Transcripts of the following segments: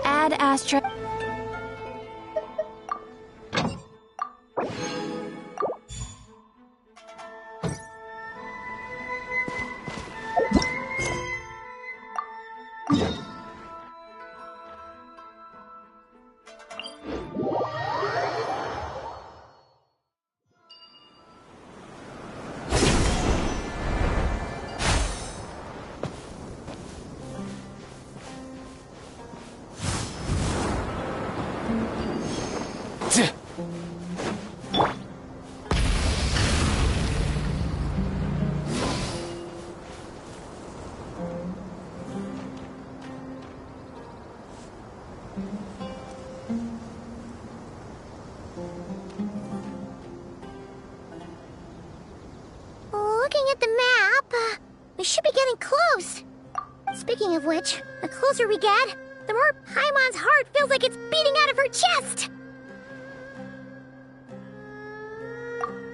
Add Astra. Looking at the map, we should be getting close. Speaking of which, the closer we get, the more Paimon's heart feels like it's beating out of her chest.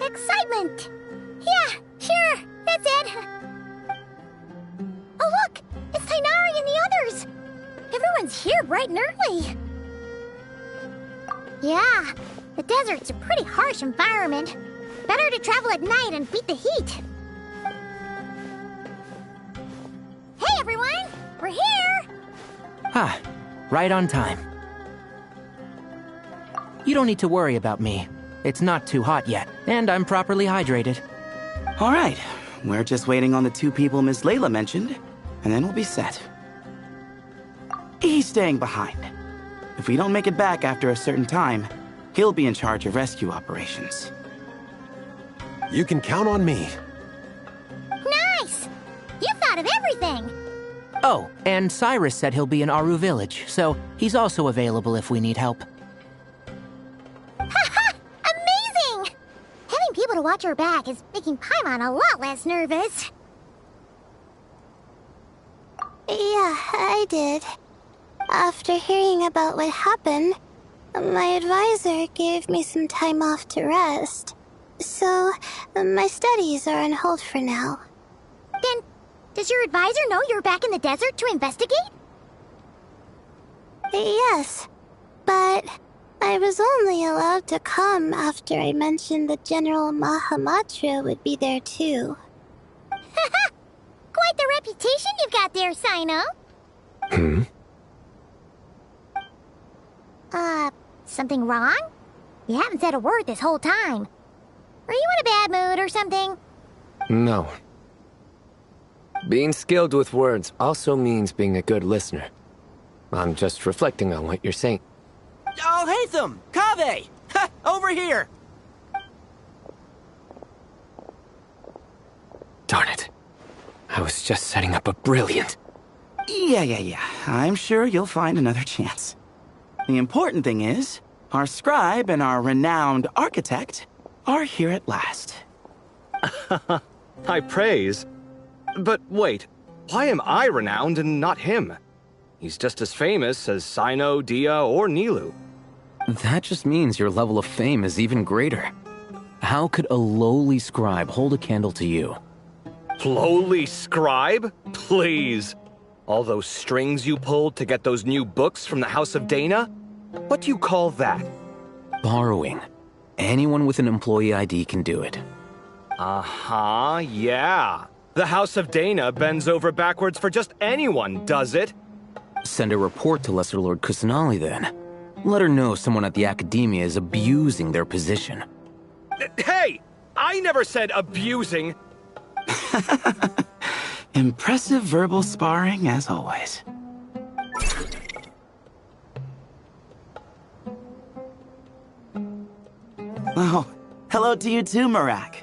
Excitement. Yeah, sure, that's it. Oh look, it's Tighnari and the others. Everyone's here bright and early. Yeah, the desert's a pretty harsh environment. Better to travel at night and beat the heat. Hey everyone, we're here! Ah, right on time. You don't need to worry about me. It's not too hot yet, and I'm properly hydrated. All right, we're just waiting on the two people Miss Layla mentioned, and then we'll be set. He's staying behind. If we don't make it back after a certain time, he'll be in charge of rescue operations. You can count on me. Nice! You thought of everything! Oh, and Cyrus said he'll be in Aru Village, so he's also available if we need help. Haha! Amazing! Having people to watch our back is making Paimon a lot less nervous. Yeah, I did. After hearing about what happened, my advisor gave me some time off to rest. So, my studies are on hold for now. Then, does your advisor know you're back in the desert to investigate? Yes, but I was only allowed to come after I mentioned that General Mahamatra would be there too. Haha! Quite the reputation you've got there, Cyno. Something wrong? You haven't said a word this whole time. Are you in a bad mood or something? No. Being skilled with words also means being a good listener. I'm just reflecting on what you're saying. Oh, Haytham! Kaveh! Ha! Over here! Darn it. I was just setting up a brilliant... Yeah. I'm sure you'll find another chance. The important thing is, our scribe and our renowned architect are here at last. High praise. But wait, why am I renowned and not him? He's just as famous as Cyno, Dia, or Nilou. That just means your level of fame is even greater. How could a lowly scribe hold a candle to you? Lowly scribe? Please. All those strings you pulled to get those new books from the House of Dana? What do you call that? Borrowing. Anyone with an employee ID can do it. Uh-huh, yeah. The House of Dana bends over backwards for just anyone, does it? Send a report to Lesser Lord Kusanali then. Let her know someone at the Academia is abusing their position. Hey! I never said abusing! Impressive verbal sparring, as always. Oh, hello to you too, Marak.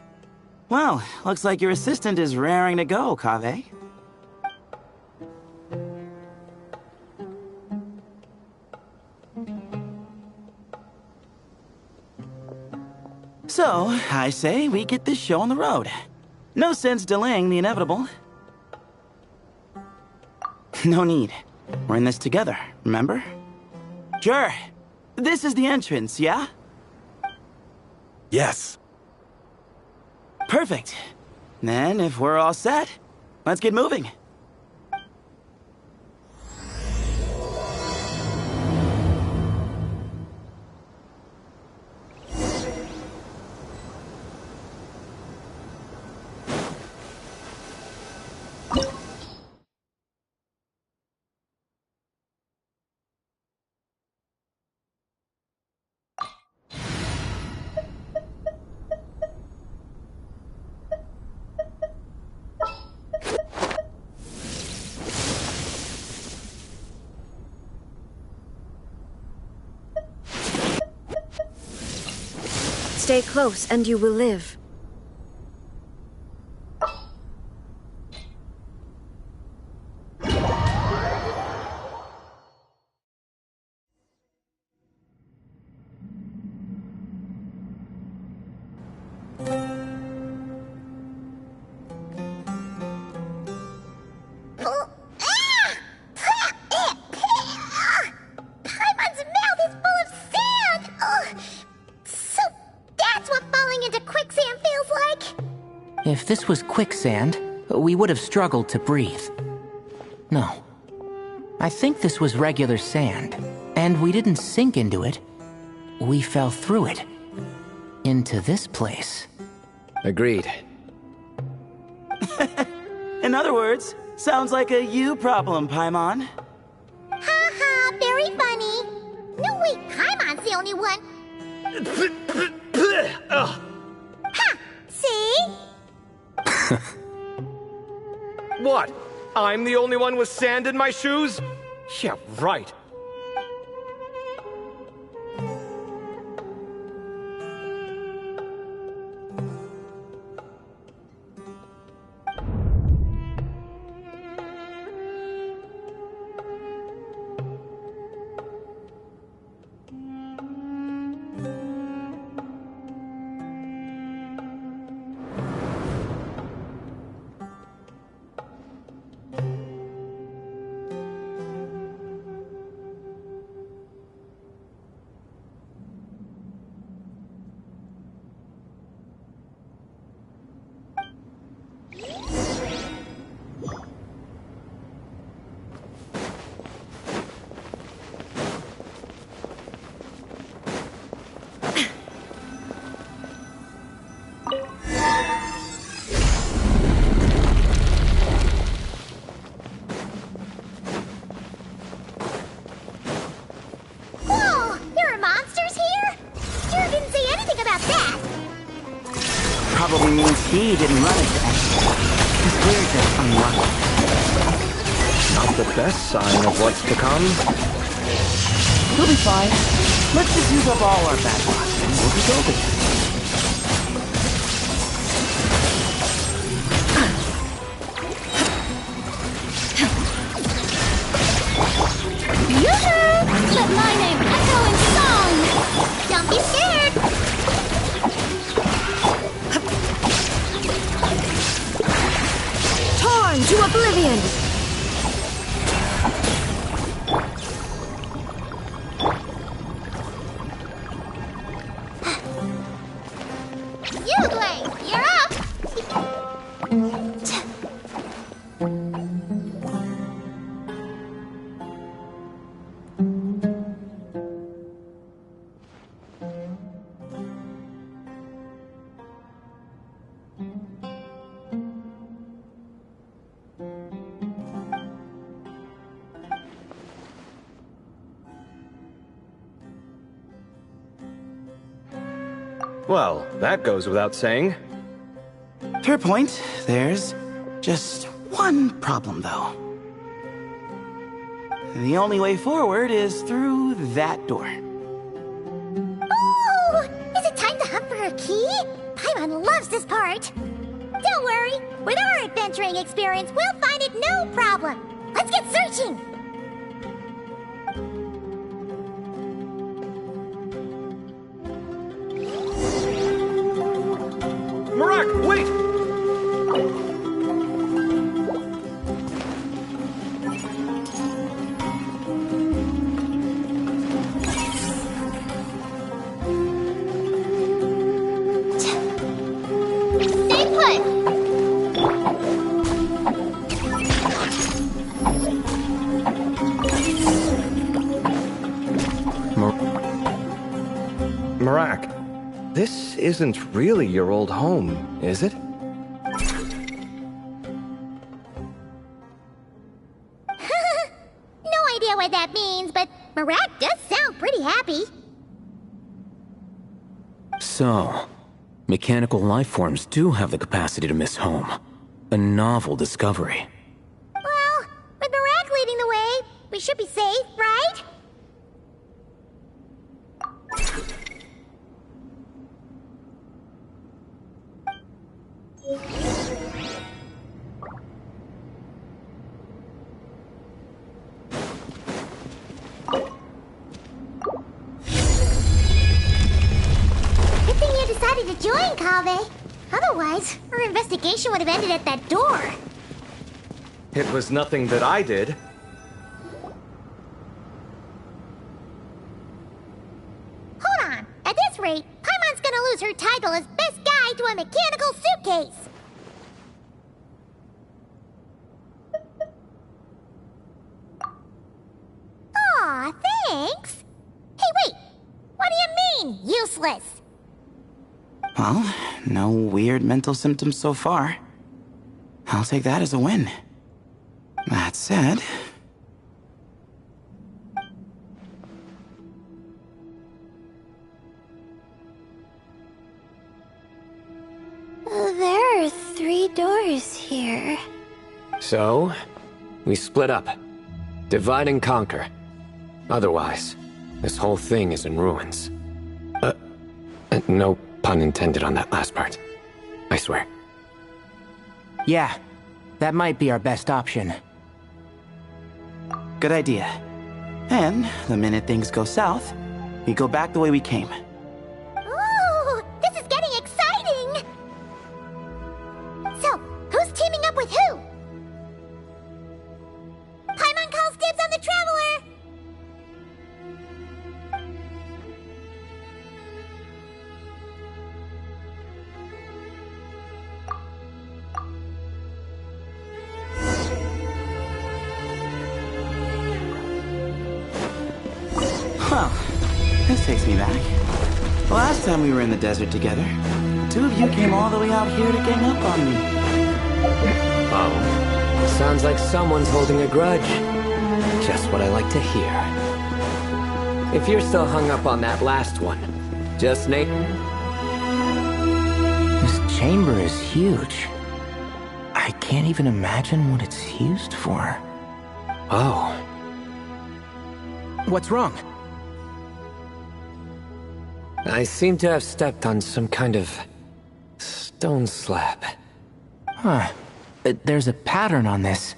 Well, looks like your assistant is raring to go, Kaveh. So, I say we get this show on the road. No sense delaying the inevitable. No need. We're in this together, remember? Sure. This is the entrance, yeah? Yes. Perfect. Then, if we're all set, let's get moving. Stay close and you will live. Paimon's mouth is full of sand! Ugh. So that's what falling into quicksand feels like? If this was quicksand, we would have struggled to breathe. No. I think this was regular sand, and we didn't sink into it. We fell through it. Into this place. Agreed. In other words, sounds like a you problem, Paimon. Ha ha, very funny. No, wait, Paimon's the only one. Ha! See? What? I'm the only one with sand in my shoes? Yeah, right. Whoa! There are monsters here? Jared didn't say anything about that. Probably means he didn't run into anything. Because we're just unlucky. Not the best sign of what's to come. We'll be fine. Let's just use up all our bad luck, and we'll be golden. Yoo-hoo! Let my name echo in song! Don't be scared! Torn to oblivion! Yooglay, you're up! Well, that goes without saying. Fair point. There's just one problem, though. The only way forward is through that door. Oh! Is it time to hunt for a key? Paimon loves this part! Don't worry, with our adventuring experience, we'll find it no problem! Let's get searching! Marak, wait! This isn't really your old home, is it? No idea what that means, but Marat does sound pretty happy. So, mechanical life forms do have the capacity to miss home. A novel discovery. Well, with Marat leading the way, we should be safe, right? Good thing you decided to join, Kaveh. Otherwise, our investigation would have ended at that door. It was nothing that I did. Hold on. At this rate, Paimon's gonna lose her title as best guy to a mechanical suitcase. Aw, thanks. Hey, wait. What do you mean, useless? Well, no weird mental symptoms so far. I'll take that as a win. That said... There are 3 doors here. So, we split up. Divide and conquer. Otherwise, this whole thing is in ruins. No pun intended on that last part. I swear. Yeah, that might be our best option. Good idea. And the minute things go south, we go back the way we came. Ooh, this is getting exciting! So, who's teaming up with who? Paimon calls dibs on the Traveler! Well, this takes me back. The last time we were in the desert together, the 2 of you came all the way out here to gang up on me. Oh. Sounds like someone's holding a grudge. Just what I like to hear. If you're still hung up on that last one, just Nate. This chamber is huge. I can't even imagine what it's used for. Oh. What's wrong? I seem to have stepped on some kind of stone slab. Huh. There's a pattern on this,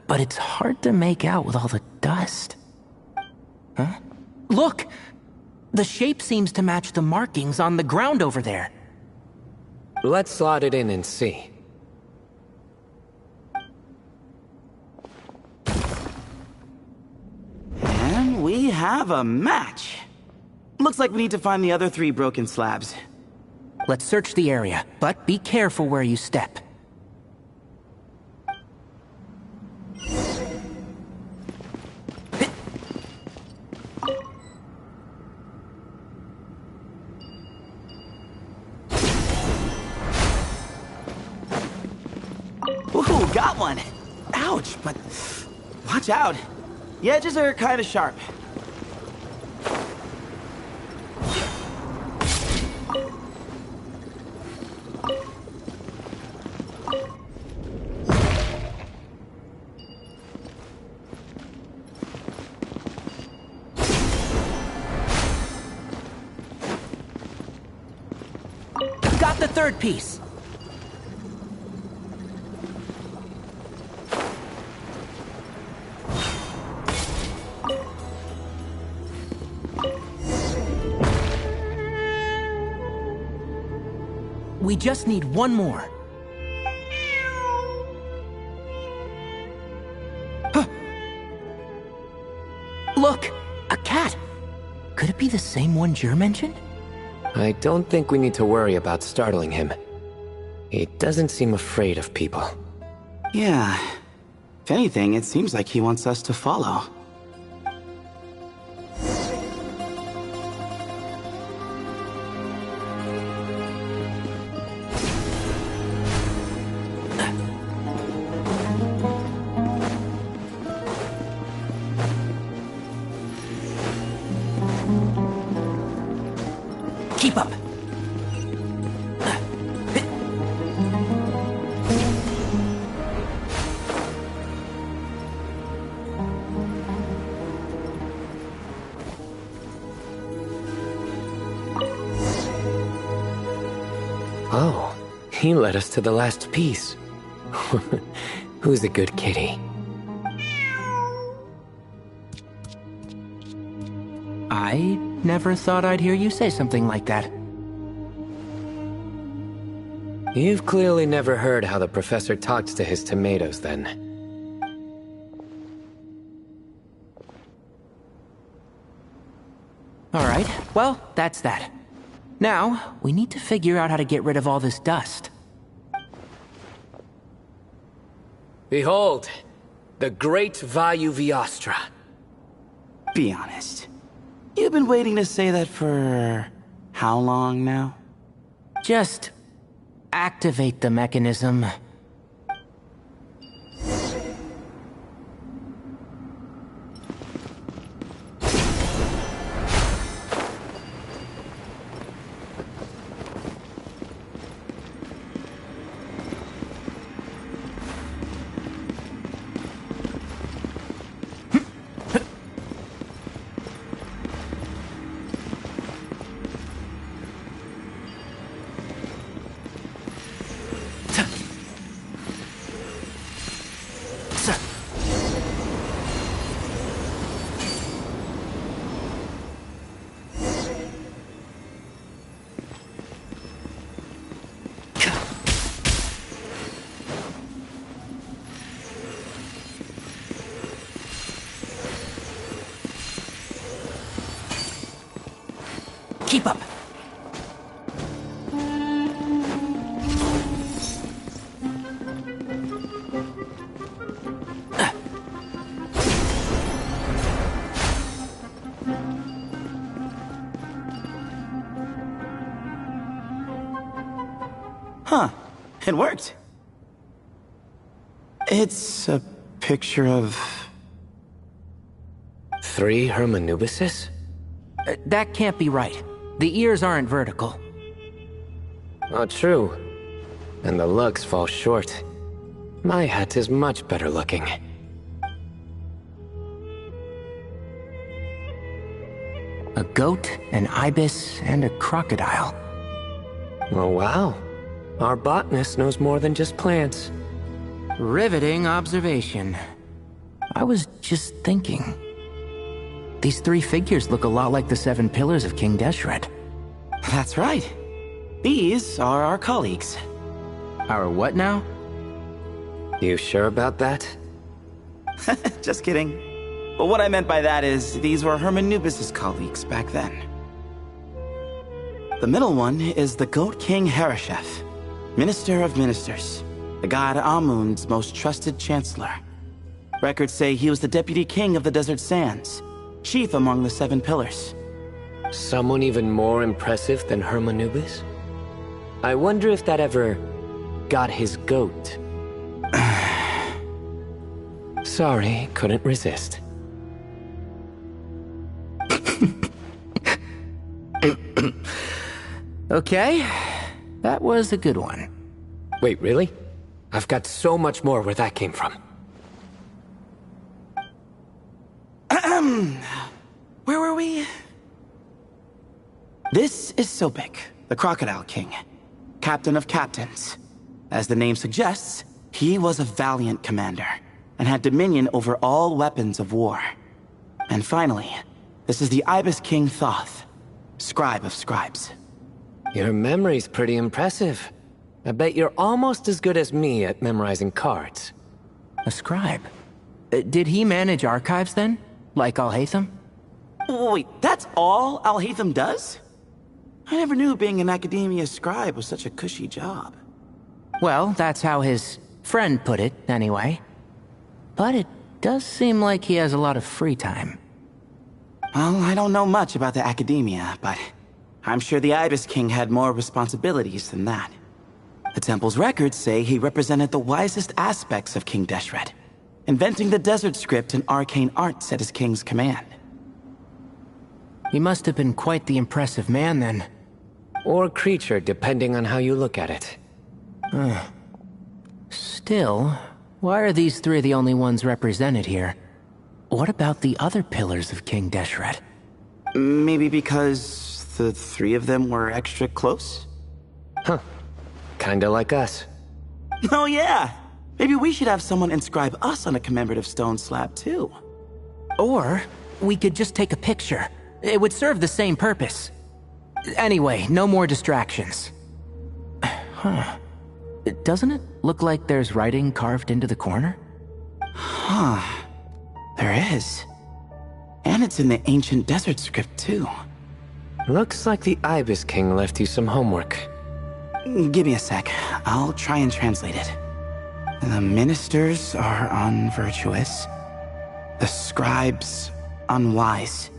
but it's hard to make out with all the dust. Huh? Look! The shape seems to match the markings on the ground over there. Let's slot it in and see. And we have a match. Looks like we need to find the other 3 broken slabs. Let's search the area, but be careful where you step. Ooh, got one! Ouch, but watch out. The edges are kind of sharp. Got the 3rd piece. We just need one more. Huh. Look! A cat! Could it be the same one Jer mentioned? I don't think we need to worry about startling him. He doesn't seem afraid of people. Yeah. If anything, it seems like he wants us to follow. He led us to the last piece. Who's a good kitty? I never thought I'd hear you say something like that. You've clearly never heard how the professor talks to his tomatoes, then. Alright, well, that's that. Now, we need to figure out how to get rid of all this dust. Behold, the great Vayu Viastra. Be honest. You've been waiting to say that for how long now? Just activate the mechanism. Keep up. Huh. It worked. It's a picture of... 3 Hermanubises? That can't be right. The ears aren't vertical. Not true. And the lugs fall short. My hat is much better looking. A goat, an ibis, and a crocodile. Oh wow. Our botanist knows more than just plants. Riveting observation. I was just thinking. These 3 figures look a lot like the 7 pillars of King Deshret. That's right. These are our colleagues. Our what now? You sure about that? Just kidding. But what I meant by that is, these were Hermanubis' colleagues back then. The middle one is the Goat King Hereshef, Minister of Ministers, the god Amun's most trusted chancellor. Records say he was the deputy king of the Desert Sands, chief among the 7 pillars. Someone even more impressive than Hermanubis? I wonder if that ever got his goat. Sorry, couldn't resist. Okay, that was a good one. Wait, really? I've got so much more where that came from. Where were we? This is Sobek, the Crocodile King, captain of captains. As the name suggests, he was a valiant commander and had dominion over all weapons of war. And finally, this is the Ibis King Thoth, scribe of scribes. Your memory's pretty impressive. I bet you're almost as good as me at memorizing cards. A scribe? Did he manage archives then? Like Alhaitham? Wait, that's all Alhaitham does? I never knew being an academia scribe was such a cushy job. Well, that's how his friend put it, anyway. But it does seem like he has a lot of free time. Well, I don't know much about the academia, but I'm sure the Ibis King had more responsibilities than that. The temple's records say he represented the wisest aspects of King Deshret, inventing the desert script and arcane arts at his king's command. He must have been quite the impressive man then. Or creature, depending on how you look at it. Still, why are these 3 the only ones represented here? What about the other pillars of King Deshret? Maybe because the 3 of them were extra close? Huh. kinda like us. Oh yeah! Maybe we should have someone inscribe us on a commemorative stone slab too. Or we could just take a picture. It would serve the same purpose. Anyway, no more distractions. Huh. Doesn't it look like there's writing carved into the corner? Huh. There is. And it's in the ancient desert script too. Looks like the Ibis King left you some homework. Give me a sec. I'll try and translate it. The ministers are unvirtuous. The scribes unwise.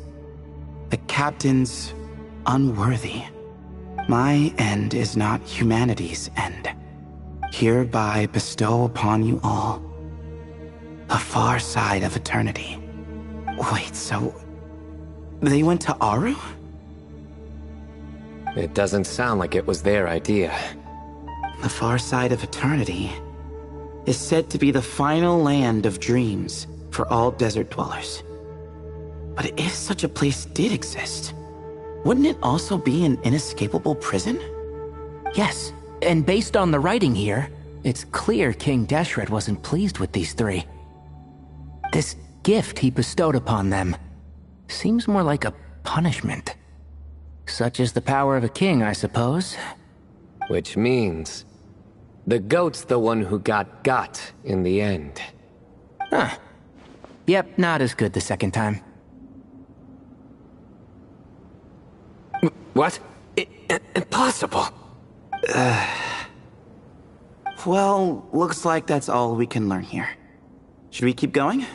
The captains unworthy. My end is not humanity's end. Hereby bestow upon you all the far side of eternity. Wait, so they went to Aru? It doesn't sound like it was their idea. The far side of eternity is said to be the final land of dreams for all desert dwellers. But if such a place did exist, wouldn't it also be an inescapable prison? Yes, and based on the writing here, it's clear King Deshret wasn't pleased with these three. This gift he bestowed upon them seems more like a punishment. Such is the power of a king, I suppose. Which means the goat's the one who got in the end. Huh. Yep, not as good the second time. What? Impossible. Well, looks like that's all we can learn here. Should we keep going?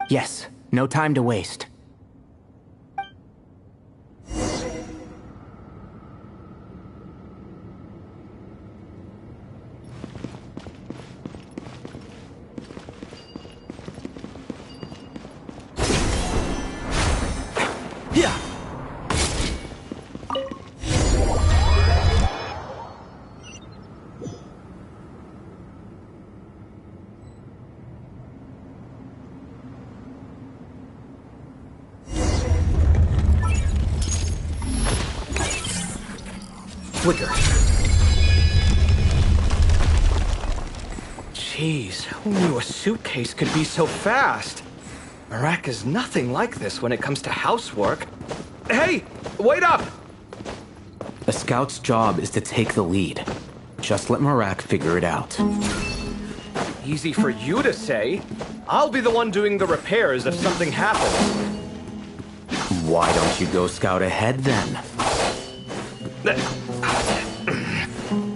Yes, no time to waste. Yeah. Flicker. Jeez, who knew a suitcase could be so fast? Marak is nothing like this when it comes to housework. Hey, wait up! A scout's job is to take the lead. Just let Marak figure it out. Easy for you to say. I'll be the one doing the repairs if something happens. Why don't you go scout ahead then?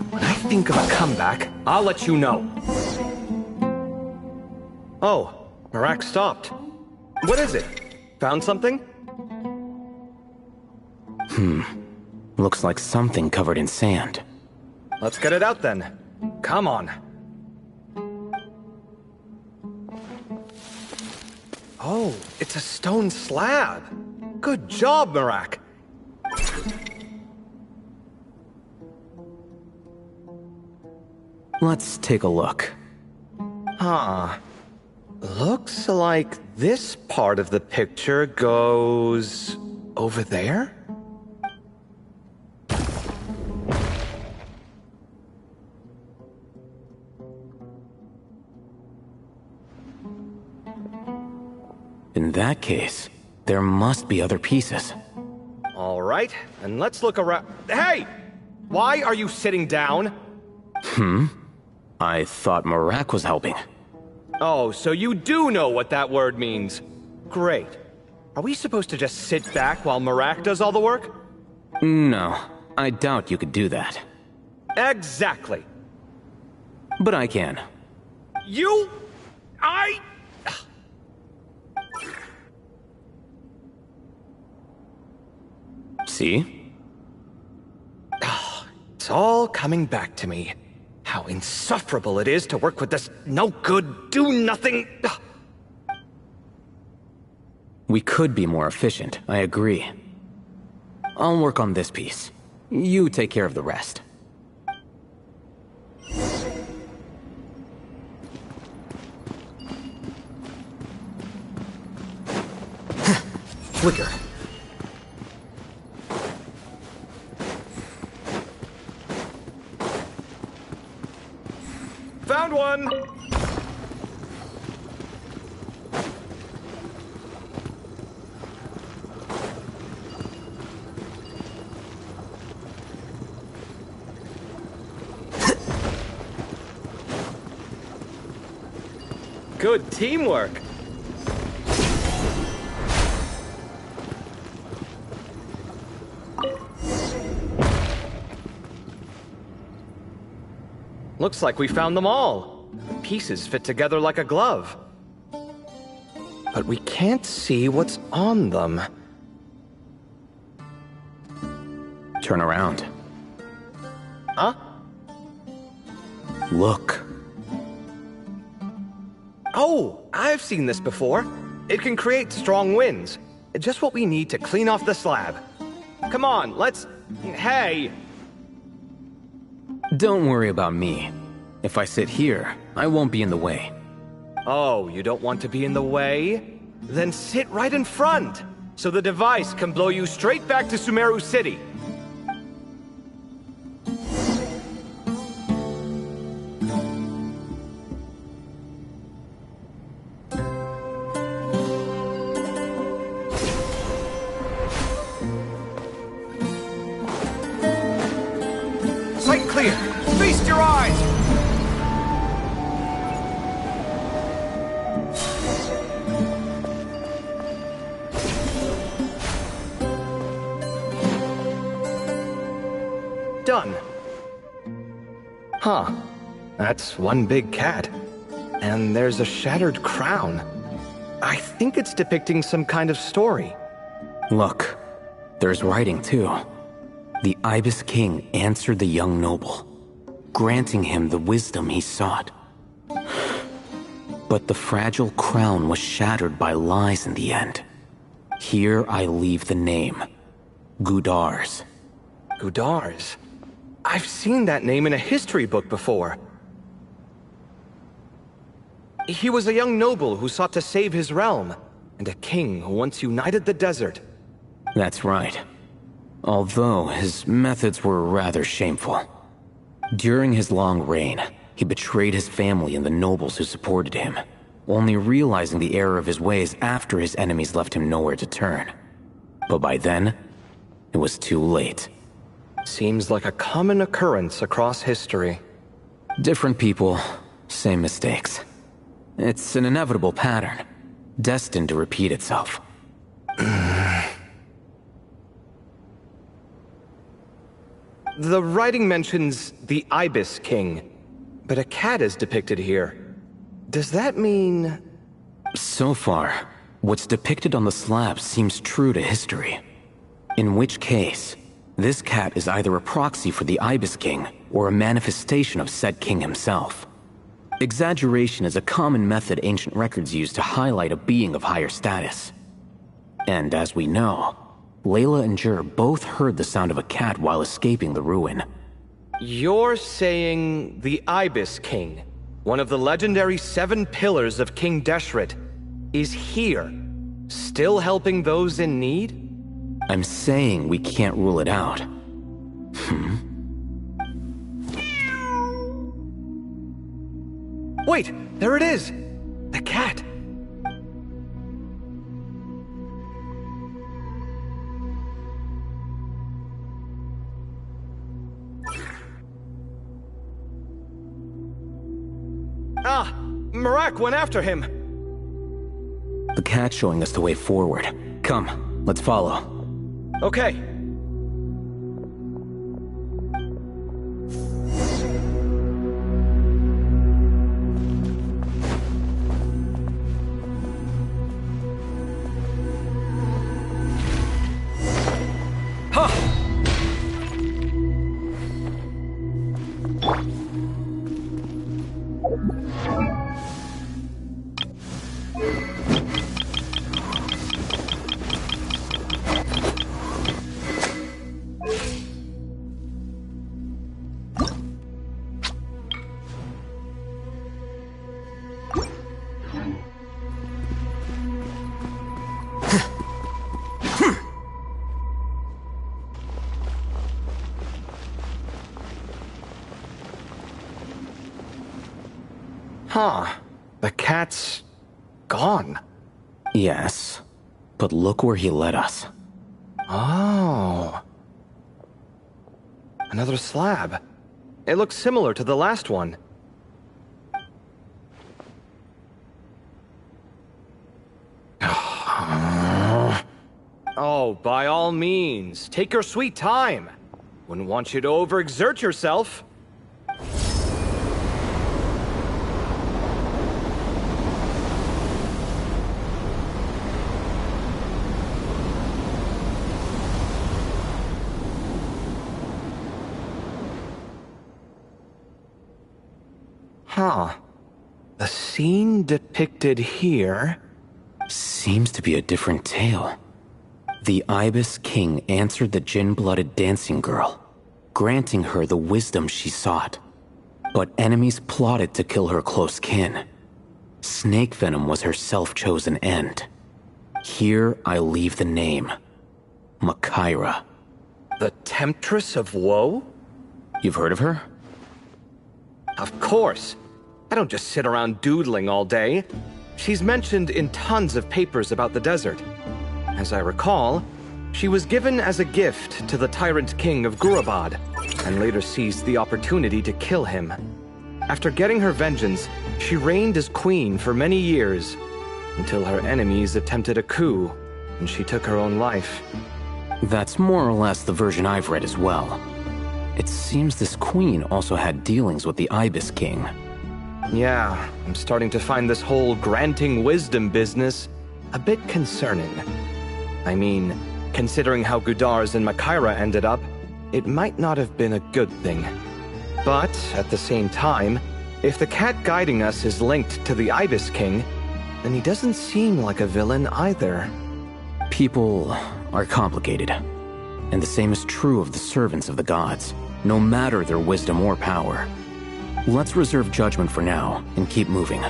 When I think of a comeback, I'll let you know. Oh, Marak stopped. What is it? Found something? Looks like something covered in sand. Let's get it out then. Come on. Oh, it's a stone slab. Good job, Marak. Let's take a look. Huh. Looks like this part of the picture goes over there? In that case, there must be other pieces. All right, and let's look around. Hey! Why are you sitting down? I thought Marak was helping. Oh, so you do know what that word means. Great. Are we supposed to just sit back while Marak does all the work? No, I doubt you could do that. Exactly. But I can. See? It's all coming back to me. How insufferable it is to work with this no-good, do-nothing... We could be more efficient, I agree. I'll work on this piece. You take care of the rest. Flicker. one! Good teamwork. Looks like we found them all. The pieces fit together like a glove. But we can't see what's on them. Turn around. Huh? Look. Oh, I've seen this before. It can create strong winds. Just what we need to clean off the slab. Come on, let's... Hey! Don't worry about me. If I sit here, I won't be in the way. Oh, you don't want to be in the way? Then sit right in front, so the device can blow you straight back to Sumeru City. Sight clear! Feast your eyes! Done. Huh. That's one big cat. And there's a shattered crown. I think it's depicting some kind of story. Look, there's writing too. The Ibis King answered the young noble, granting him the wisdom he sought. But the fragile crown was shattered by lies in the end. Here I leave the name, Gudars. Gudars? I've seen that name in a history book before. He was a young noble who sought to save his realm, and a king who once united the desert. That's right. Although his methods were rather shameful. During his long reign, he betrayed his family and the nobles who supported him, only realizing the error of his ways after his enemies left him nowhere to turn. But by then, it was too late. Seems like a common occurrence across history. Different people, same mistakes. It's an inevitable pattern, destined to repeat itself. The writing mentions the Ibis King, but a cat is depicted here. Does that mean... So far, what's depicted on the slab seems true to history. In which case, this cat is either a proxy for the Ibis King or a manifestation of said king himself. Exaggeration is a common method ancient records use to highlight a being of higher status. And as we know, Layla and Jur both heard the sound of a cat while escaping the ruin. You're saying the Ibis King, one of the legendary 7 pillars of King Deshret, is here, still helping those in need? I'm saying we can't rule it out. Wait, there it is! The cat! Ah! Marak went after him! The cat's showing us the way forward. Come, let's follow. Okay. Huh. The cat's gone. Yes, but look where he led us. Oh. Another slab. It looks similar to the last one. Oh, by all means, take your sweet time. Wouldn't want you to overexert yourself. Huh. The scene depicted here... Seems to be a different tale. The Ibis King answered the Jinn-blooded dancing girl, granting her the wisdom she sought. But enemies plotted to kill her close kin. Snake venom was her self-chosen end. Here I leave the name. Makaira. The Temptress of Woe? You've heard of her? Of course. I don't just sit around doodling all day. She's mentioned in tons of papers about the desert. As I recall, she was given as a gift to the tyrant king of Gurabad, and later seized the opportunity to kill him. After getting her vengeance, she reigned as queen for many years, until her enemies attempted a coup, and she took her own life. That's more or less the version I've read as well. It seems this queen also had dealings with the Ibis King. Yeah, I'm starting to find this whole granting wisdom business a bit concerning. I mean, considering how Gudars and Makaira ended up, it might not have been a good thing. But, at the same time, if the cat guiding us is linked to the Ibis King, then he doesn't seem like a villain either. People are complicated, and the same is true of the servants of the gods, no matter their wisdom or power. Let's reserve judgment for now, and keep moving.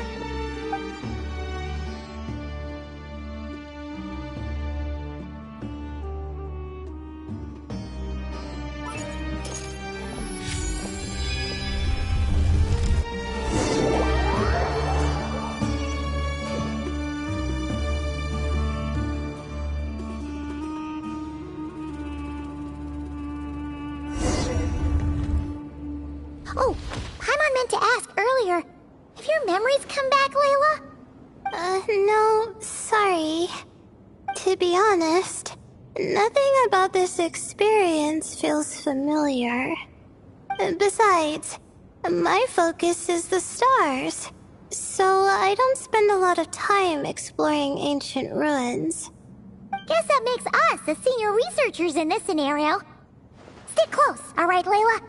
Oh, Paimon meant to ask earlier. Have your memories come back, Layla? No, sorry. To be honest, nothing about this experience feels familiar. Besides, my focus is the stars, so I don't spend a lot of time exploring ancient ruins. Guess that makes us the senior researchers in this scenario. Stick close, alright, Layla?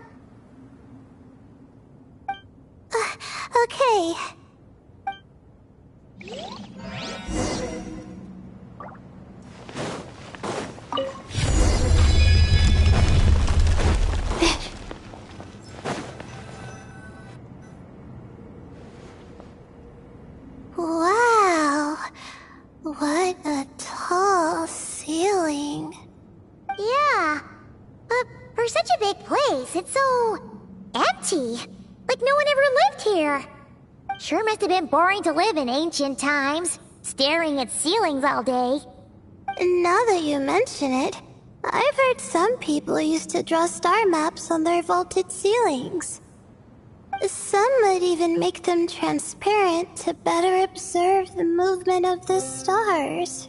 Okay. Wow. What a tall ceiling. Yeah. But for such a big place, it's so... empty. Like no one ever lived here. Sure must have been boring to live in ancient times, staring at ceilings all day. Now that you mention it, I've heard some people used to draw star maps on their vaulted ceilings. Some might even make them transparent to better observe the movement of the stars.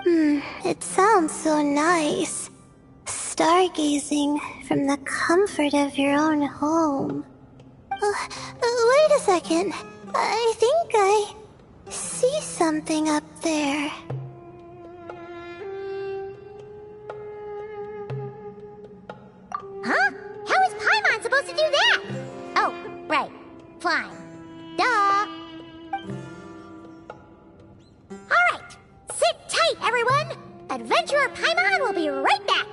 It sounds so nice. Stargazing from the comfort of your own home. Wait a second. I think I see something up there. Huh? How is Paimon supposed to do that? Oh, right. Flying. Duh. Alright. Sit tight, everyone. Adventurer Paimon will be right back.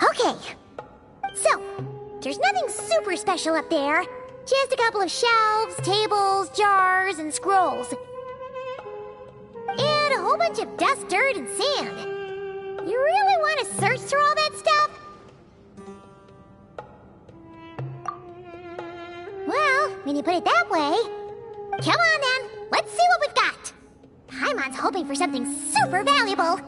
Okay. So, there's nothing super special up there. Just a couple of shelves, tables, jars, and scrolls. And a whole bunch bunch of dust, dirt, and sand. You really want to search through all that stuff? Well, when you put it that way... Come on then, let's see what we've got. Paimon's hoping for something super valuable.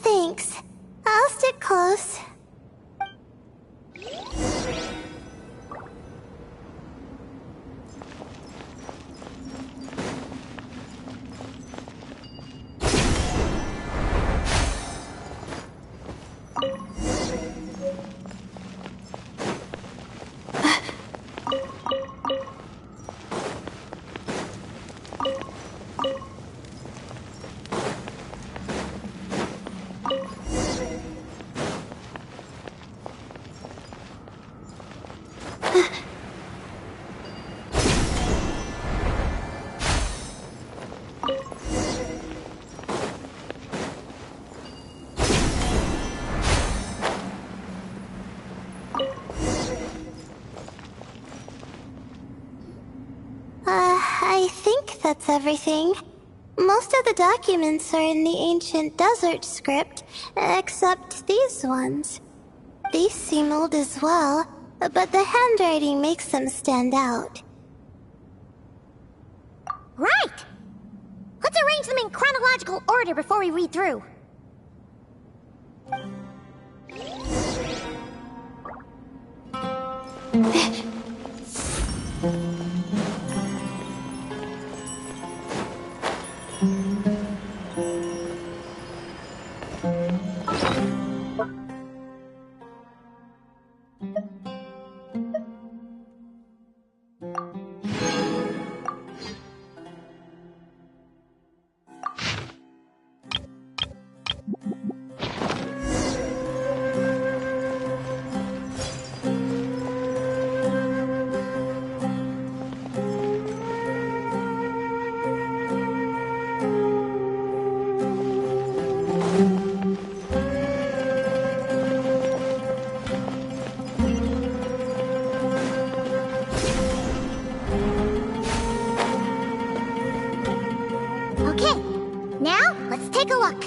Thanks. I'll stick close. I think that's everything. Most of the documents are in the ancient desert script, except these ones. These seem old as well, but the handwriting makes them stand out. Right! Let's arrange them in chronological order before we read through. Okay, now let's take a look.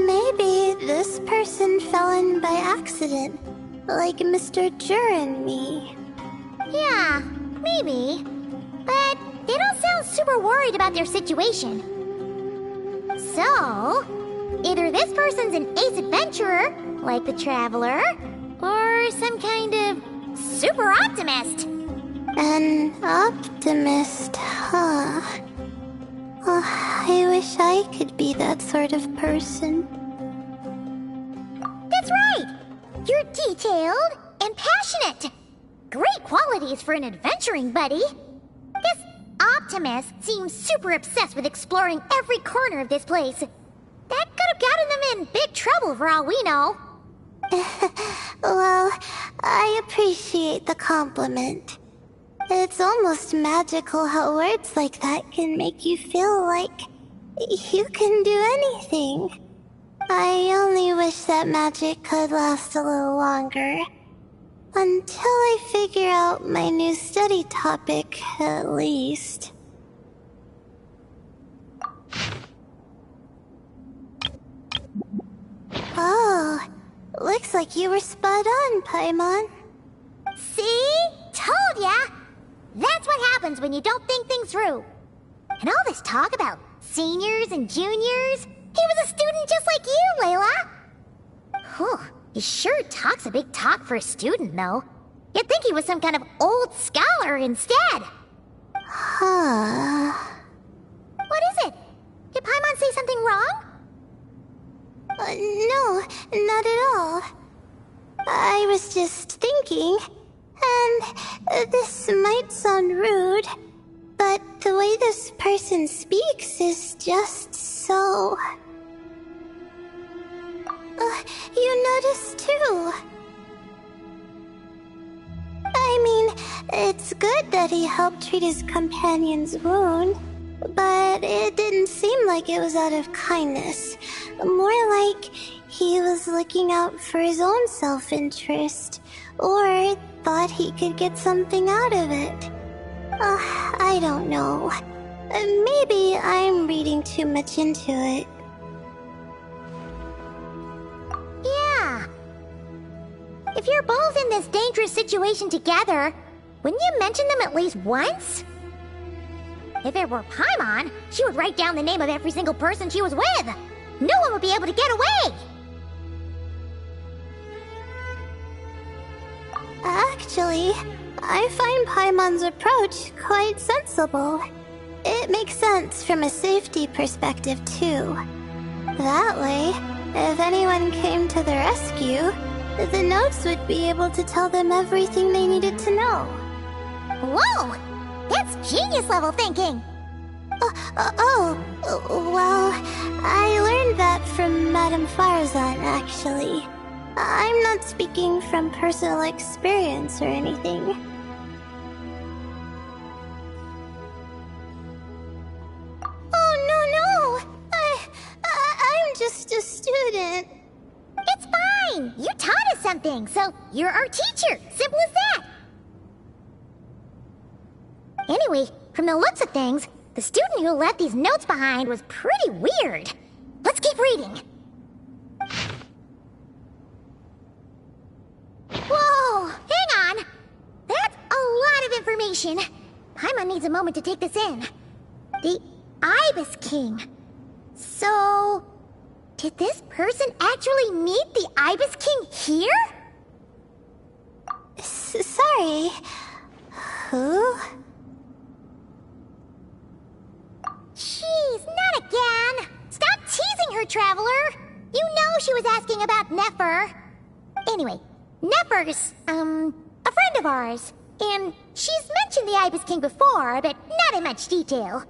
Maybe this person fell in by accident, like Mr. Jur and me. Yeah, maybe. But they don't sound super worried about their situation. So, either this person's an ace adventurer, like the Traveler, or some kind of super optimist. An optimist, huh? Oh, I wish I could be that sort of person. That's right! You're detailed and passionate. Great qualities for an adventuring buddy. This optimist seems super obsessed with exploring every corner of this place. That could have gotten them in big trouble for all we know. Well, I appreciate the compliment. It's almost magical how words like that can make you feel like you can do anything. I only wish that magic could last a little longer. Until I figure out my new study topic, at least. Oh, looks like you were spot on, Paimon. See? Told ya! That's what happens when you don't think things through. And all this talk about seniors and juniors, he was a student just like you, Layla. Whew, he sure talks a big talk for a student, though. You'd think he was some kind of old scholar instead. Huh. What is it? Did Paimon say something wrong? No, not at all. I was just thinking, and this might sound rude, but the way this person speaks is just so... you noticed too. I mean, it's good that he helped treat his companion's wound, but it didn't seem like it was out of kindness. More like he was looking out for his own self-interest, or thought he could get something out of it. I don't know. Maybe I'm reading too much into it. Yeah. If you're both in this dangerous situation together, wouldn't you mention them at least once? If it were Paimon, she would write down the name of every single person she was with. No one would be able to get away. Actually, I find Paimon's approach quite sensible. It makes sense from a safety perspective, too. That way, if anyone came to the rescue, the notes would be able to tell them everything they needed to know. Whoa! That's genius-level thinking! Well, I learned that from Madame Farazan, actually. I'm not speaking from personal experience or anything. Oh, no! I'm just a student. It's fine! You taught us something, so you're our teacher. Simple as that. Anyway, from the looks of things, the student who left these notes behind was pretty weird. Let's keep reading. Whoa! Hang on! That's a lot of information. Paimon needs a moment to take this in. The Ibis King. So... did this person actually meet the Ibis King here? Sorry. Who? Jeez, not again! Stop teasing her, Traveler! You know she was asking about Nefer. Anyway, Nefer's, a friend of ours. And she's mentioned the Ibis King before, but not in much detail.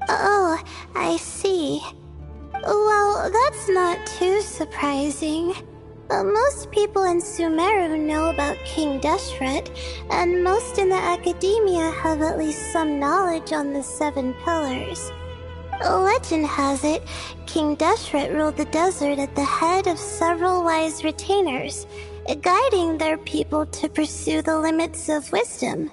Oh, I see. Well, that's not too surprising. Most people in Sumeru know about King Deshret, and most in the academia have at least some knowledge on the Seven Pillars. Legend has it, King Deshret ruled the desert at the head of several wise retainers, guiding their people to pursue the limits of wisdom.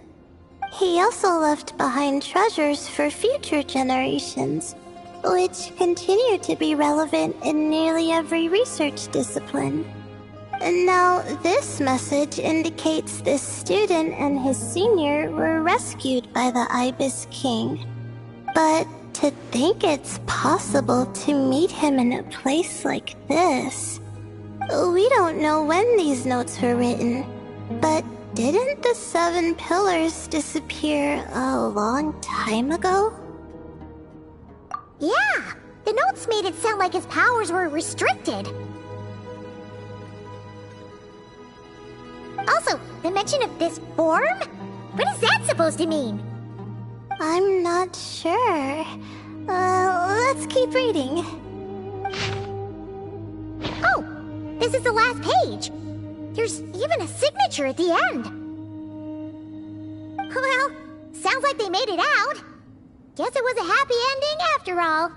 He also left behind treasures for future generations, which continue to be relevant in nearly every research discipline. Now, this message indicates this student and his senior were rescued by the Ibis King. But to think it's possible to meet him in a place like this... We don't know when these notes were written, but didn't the Seven Pillars disappear a long time ago? Yeah, the notes made it sound like his powers were restricted. Also, the mention of this form? What is that supposed to mean? I'm not sure. Let's keep reading. Oh, this is the last page. There's even a signature at the end. Well, sounds like they made it out. Guess it was a happy ending after all.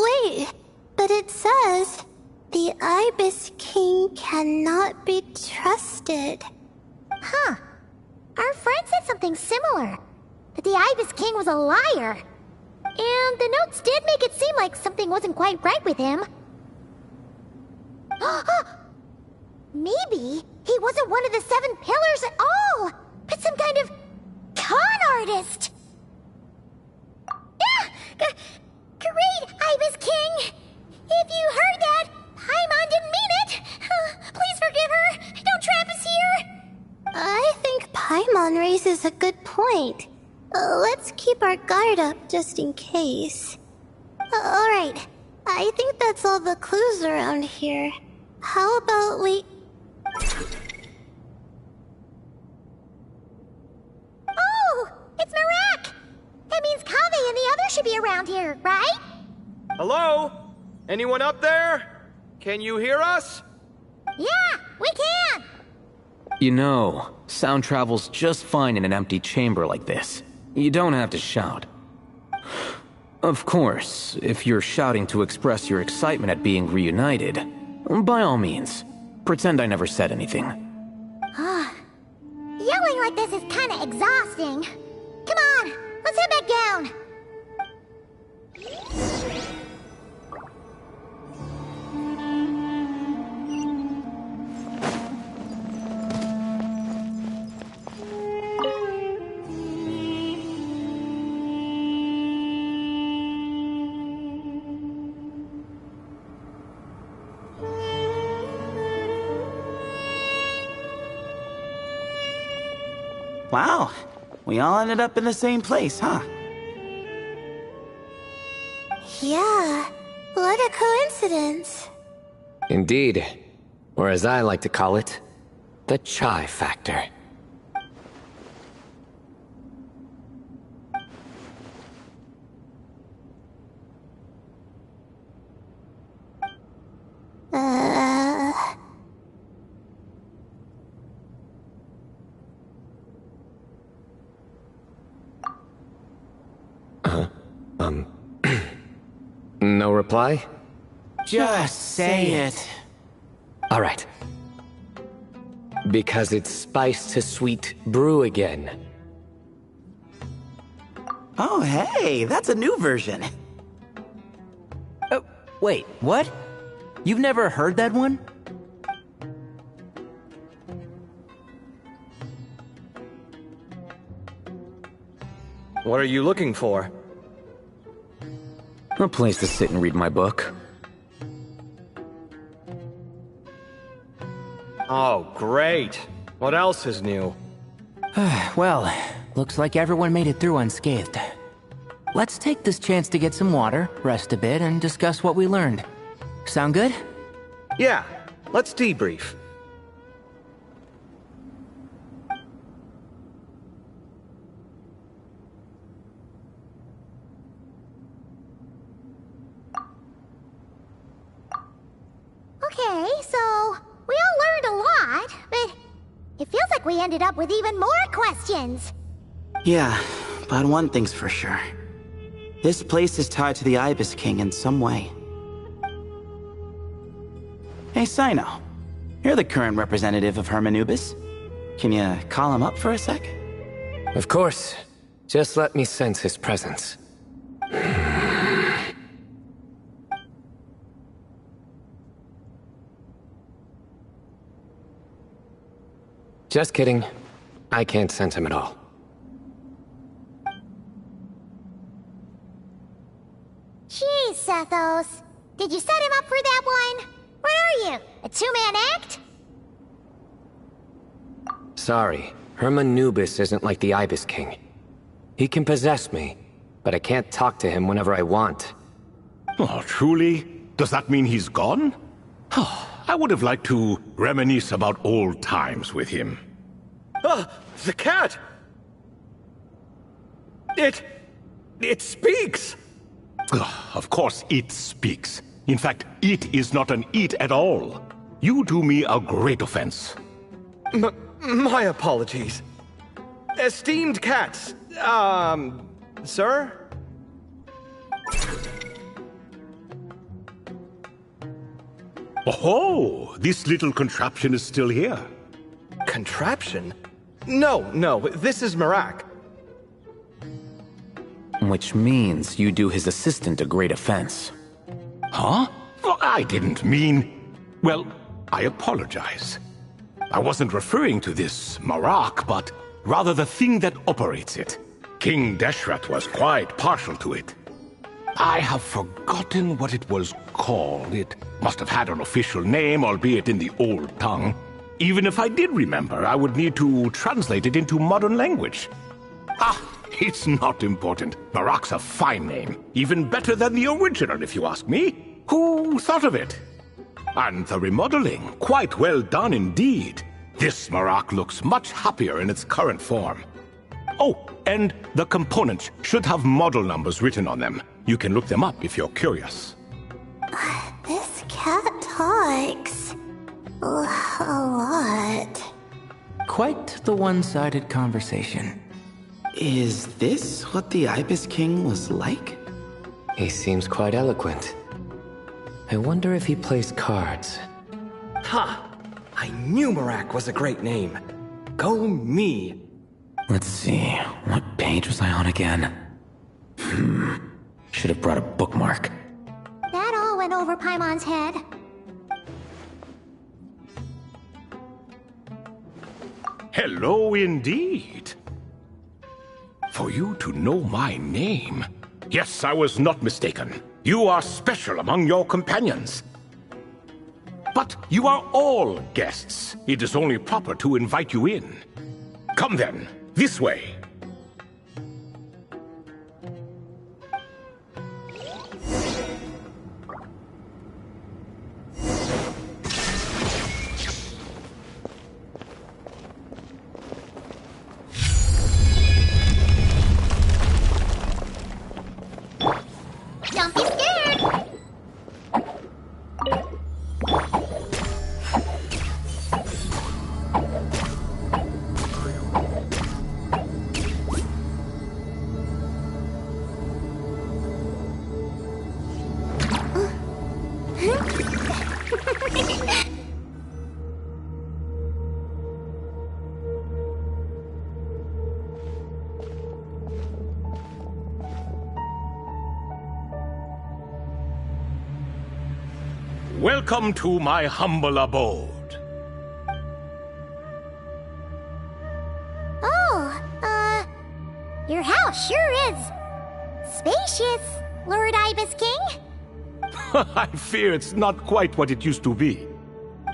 Wait, but it says... the Ibis King cannot be trusted. Huh. Our friend said something similar. That the Ibis King was a liar. And the notes did make it seem like something wasn't quite right with him. Maybe he wasn't one of the Seven Pillars at all, but some kind of con artist. Great, Ibis King! If you heard that, Paimon didn't mean it! Please forgive her! Don't trap us here! I think Paimon raises a good point. Let's keep our guard up just in case. Alright, I think that's all the clues around here. How about we... Oh! It's Marak! That means Kaveh and the others should be around here, right? Hello? Anyone up there? Can you hear us? Yeah, we can! You know, sound travels just fine in an empty chamber like this. You don't have to shout. Of course, if you're shouting to express your excitement at being reunited, by all means, pretend I never said anything. Yelling like this is kinda exhausting. Come on, let's head back down. Wow, we all ended up in the same place, huh? Yeah, what a coincidence. Indeed. Or as I like to call it, the chai factor. No reply? Just say it. All right. Because it's spice to sweet brew again. Oh, hey, that's a new version. Oh, wait, what? You've never heard that one? What are you looking for? A place to sit and read my book. Oh, great. What else is new? Well, looks like everyone made it through unscathed. Let's take this chance to get some water, rest a bit, and discuss what we learned. Sound good? Yeah, let's debrief. Okay, so we all learned a lot, but it feels like we ended up with even more questions. Yeah, but one thing's for sure. This place is tied to the Ibis King in some way. Hey, Cyno. You're the current representative of Hermanubis. Can you call him up for a sec? Of course. Just let me sense his presence. Just kidding. I can't sense him at all. Jeez, Sethos. Did you set him up for that one? What are you, a two-man act? Sorry, Hermanubis isn't like the Ibis King. He can possess me, but I can't talk to him whenever I want. Oh, truly? Does that mean he's gone? I would have liked to reminisce about old times with him. Ah, the cat! It speaks! Of course it speaks. In fact, it is not an it at all. You do me a great offense. My apologies. Esteemed cats, sir? Oh, this little contraption is still here. Contraption? No, this is Marak. Which means you do his assistant a great offense. Huh? Well, I didn't mean... Well, I apologize. I wasn't referring to this Marak, but rather the thing that operates it. King Deshret was quite partial to it. I have forgotten what it was called. It must have had an official name, albeit in the old tongue. Even if I did remember, I would need to translate it into modern language. Ah, It's not important. Marak's a fine name. Even better than the original, if you ask me. Who thought of it? And the remodeling, quite well done indeed. This Marak looks much happier in its current form. Oh, and the components should have model numbers written on them. You can look them up if you're curious. This cat talks a lot. Quite the one-sided conversation. Is this what the Ibis King was like? He seems quite eloquent. I wonder if he plays cards. Ha! I knew Marak was a great name. Go me. Let's see, what page was I on again? Should have brought a bookmark. That all went over Paimon's head. Hello indeed. For you to know my name. Yes, I was not mistaken. You are special among your companions. But you are all guests. It is only proper to invite you in. Come then, this way. Don't be scared! Welcome to my humble abode. Oh, your house sure is spacious, Lord Ibis King. I fear it's not quite what it used to be.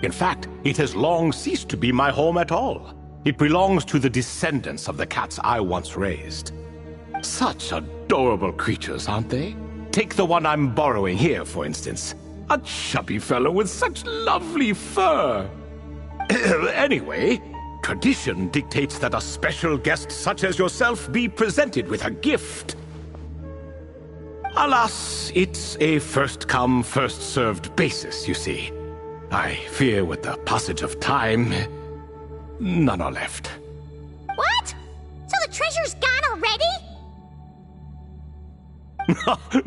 In fact, it has long ceased to be my home at all. It belongs to the descendants of the cats I once raised. Such adorable creatures, aren't they? Take the one I'm borrowing here, for instance. A chubby fellow with such lovely fur. Anyway, tradition dictates that a special guest such as yourself be presented with a gift. Alas, it's a first-come, first-served basis, you see. I fear with the passage of time, none are left. What? So the treasure's gone already?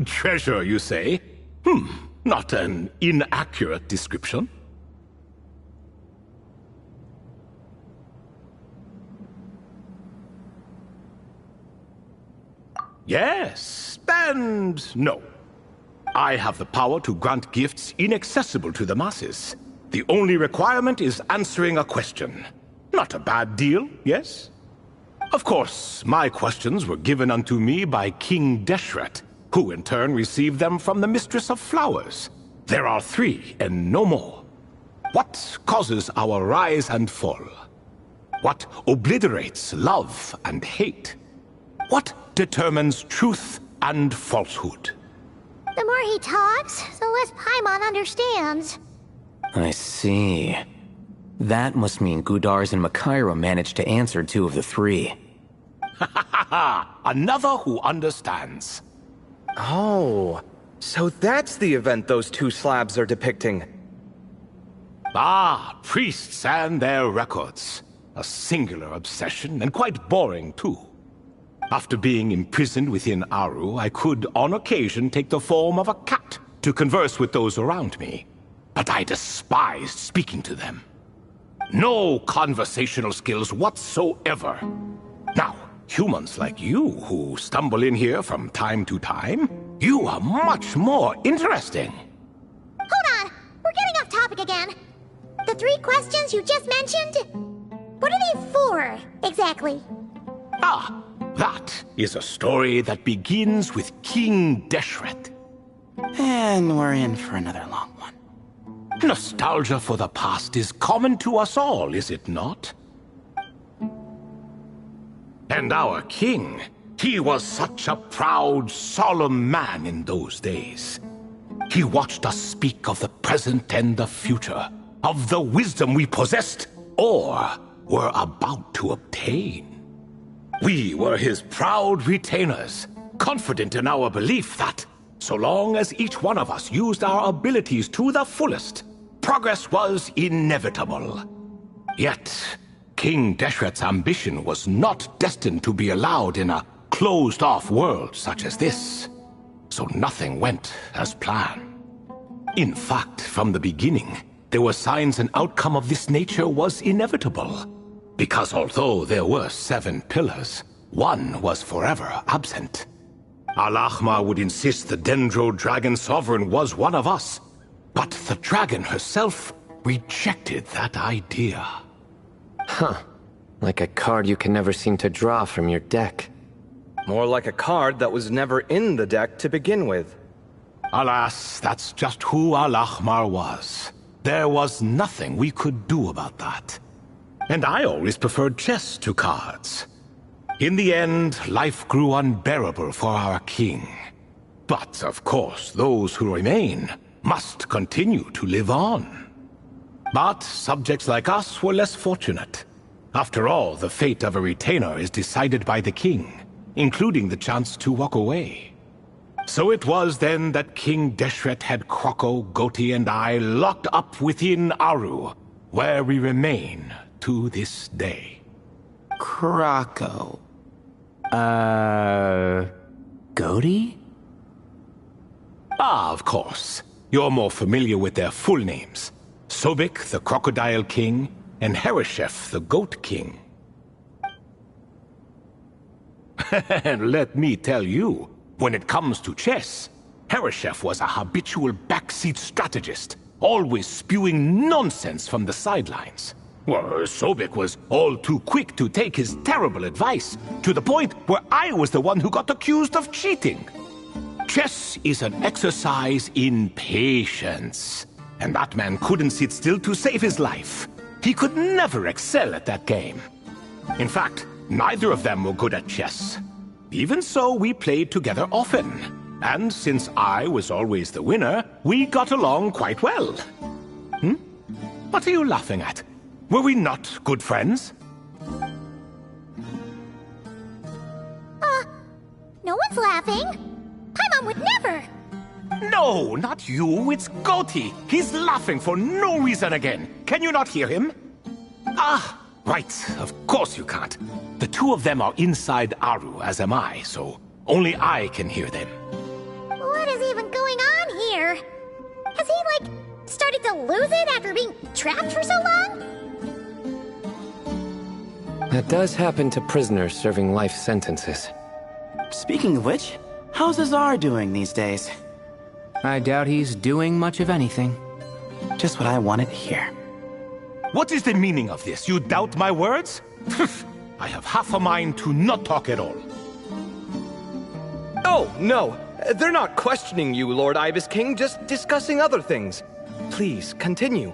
Treasure, you say? Not an inaccurate description. Yes, and no. I have the power to grant gifts inaccessible to the masses. The only requirement is answering a question. Not a bad deal, yes? Of course, my questions were given unto me by King Deshret, who in turn received them from the Mistress of Flowers. There are 3 and no more. What causes our rise and fall? What obliterates love and hate? What determines truth and falsehood? The more he talks, the less Paimon understands. I see. That must mean Gudars and Makaira managed to answer 2 of the 3. Another who understands. Oh, so that's the event those 2 slabs are depicting. Ah, priests and their records. A singular obsession, and quite boring too. After being imprisoned within Aru, I could, on occasion, take the form of a cat to converse with those around me. But I despised speaking to them. No conversational skills whatsoever. Now, humans like you who stumble in here from time to time, you are much more interesting. Hold on, we're getting off topic again. The 3 questions you just mentioned? What are they for, exactly? Ah, that is a story that begins with King Deshret. And we're in for another long one. Nostalgia for the past is common to us all, is it not? And our king, He was such a proud, solemn man in those days. He watched us speak of the present and the future, of the wisdom we possessed or were about to obtain. We were his proud retainers, confident in our belief that, so long as each one of us used our abilities to the fullest, progress was inevitable. Yet, King Deshret's ambition was not destined to be allowed in a closed-off world such as this, so nothing went as planned. In fact, from the beginning, there were signs an outcome of this nature was inevitable, because although there were 7 pillars, one was forever absent. Al-Ahmar would insist the Dendro Dragon Sovereign was one of us, but the dragon herself rejected that idea. Huh. Like a card you can never seem to draw from your deck. More like a card that was never in the deck to begin with. Alas, that's just who Al-Ahmar was. There was nothing we could do about that. And I always preferred chess to cards. In the end, life grew unbearable for our king. But, of course, those who remain must continue to live on. But subjects like us were less fortunate. After all, the fate of a retainer is decided by the king, including the chance to walk away. So it was then that King Deshret had Kroko, Goti, and I locked up within Aru, where we remain to this day. Kroko. Goti? Ah, of course. You're more familiar with their full names. Sobek, the Crocodile King, and Hereshef, the Goat King. And let me tell you, when it comes to chess, Hereshef was a habitual backseat strategist, always spewing nonsense from the sidelines. Well, Sobek was all too quick to take his terrible advice, to the point where I was the one who got accused of cheating. Chess is an exercise in patience, and that man couldn't sit still to save his life. He could never excel at that game. In fact, neither of them were good at chess. Even so, we played together often, and since I was always the winner, we got along quite well. What are you laughing at? Were we not good friends? No one's laughing. Paimon would never. No, not you. It's Goti. He's laughing for no reason again. Can you not hear him? Ah, right. Of course you can't. The two of them are inside Aru, as am I, so only I can hear them. What is even going on here? Has he, started to lose it after being trapped for so long? That does happen to prisoners serving life sentences. Speaking of which, how's Azar doing these days? I doubt he's doing much of anything. Just what I wanted to hear. What is the meaning of this? You doubt my words? I have half a mind to not talk at all. Oh, no. They're not questioning you, Lord Ibis King, just discussing other things. Please, continue.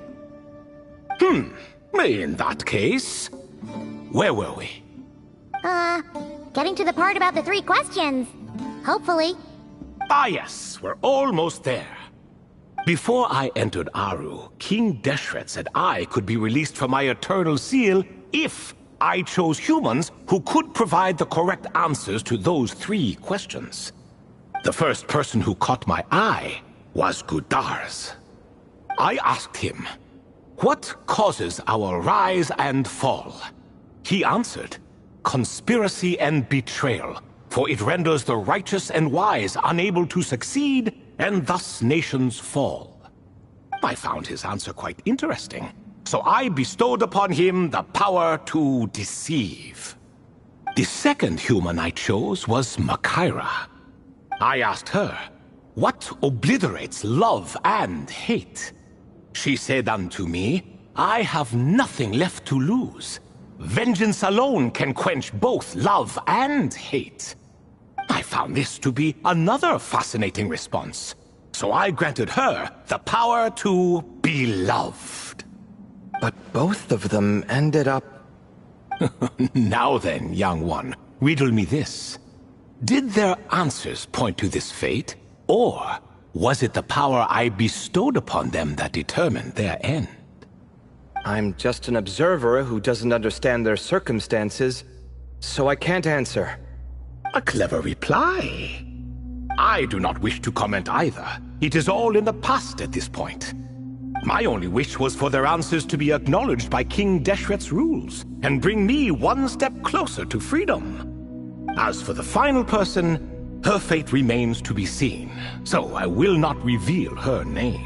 In that case, where were we? Getting to the part about the 3 questions. Hopefully. Ah yes, we're almost there. Before I entered Aru, King Deshret said I could be released from my eternal seal if I chose humans who could provide the correct answers to those 3 questions. The first person who caught my eye was Gudars. I asked him, what causes our rise and fall? He answered, conspiracy and betrayal, for it renders the righteous and wise unable to succeed, and thus nations fall. I found his answer quite interesting, so I bestowed upon him the power to deceive. The second human I chose was Makaira. I asked her, what obliterates love and hate? She said unto me, I have nothing left to lose. Vengeance alone can quench both love and hate. I found this to be another fascinating response, so I granted her the power to be loved. But both of them ended up... Now then, young one, riddle me this. Did their answers point to this fate, or was it the power I bestowed upon them that determined their end? I'm just an observer who doesn't understand their circumstances, so I can't answer. A clever reply. I do not wish to comment either. It is all in the past at this point. My only wish was for their answers to be acknowledged by King Deshret's rules, and bring me one step closer to freedom. As for the final person, her fate remains to be seen, so I will not reveal her name.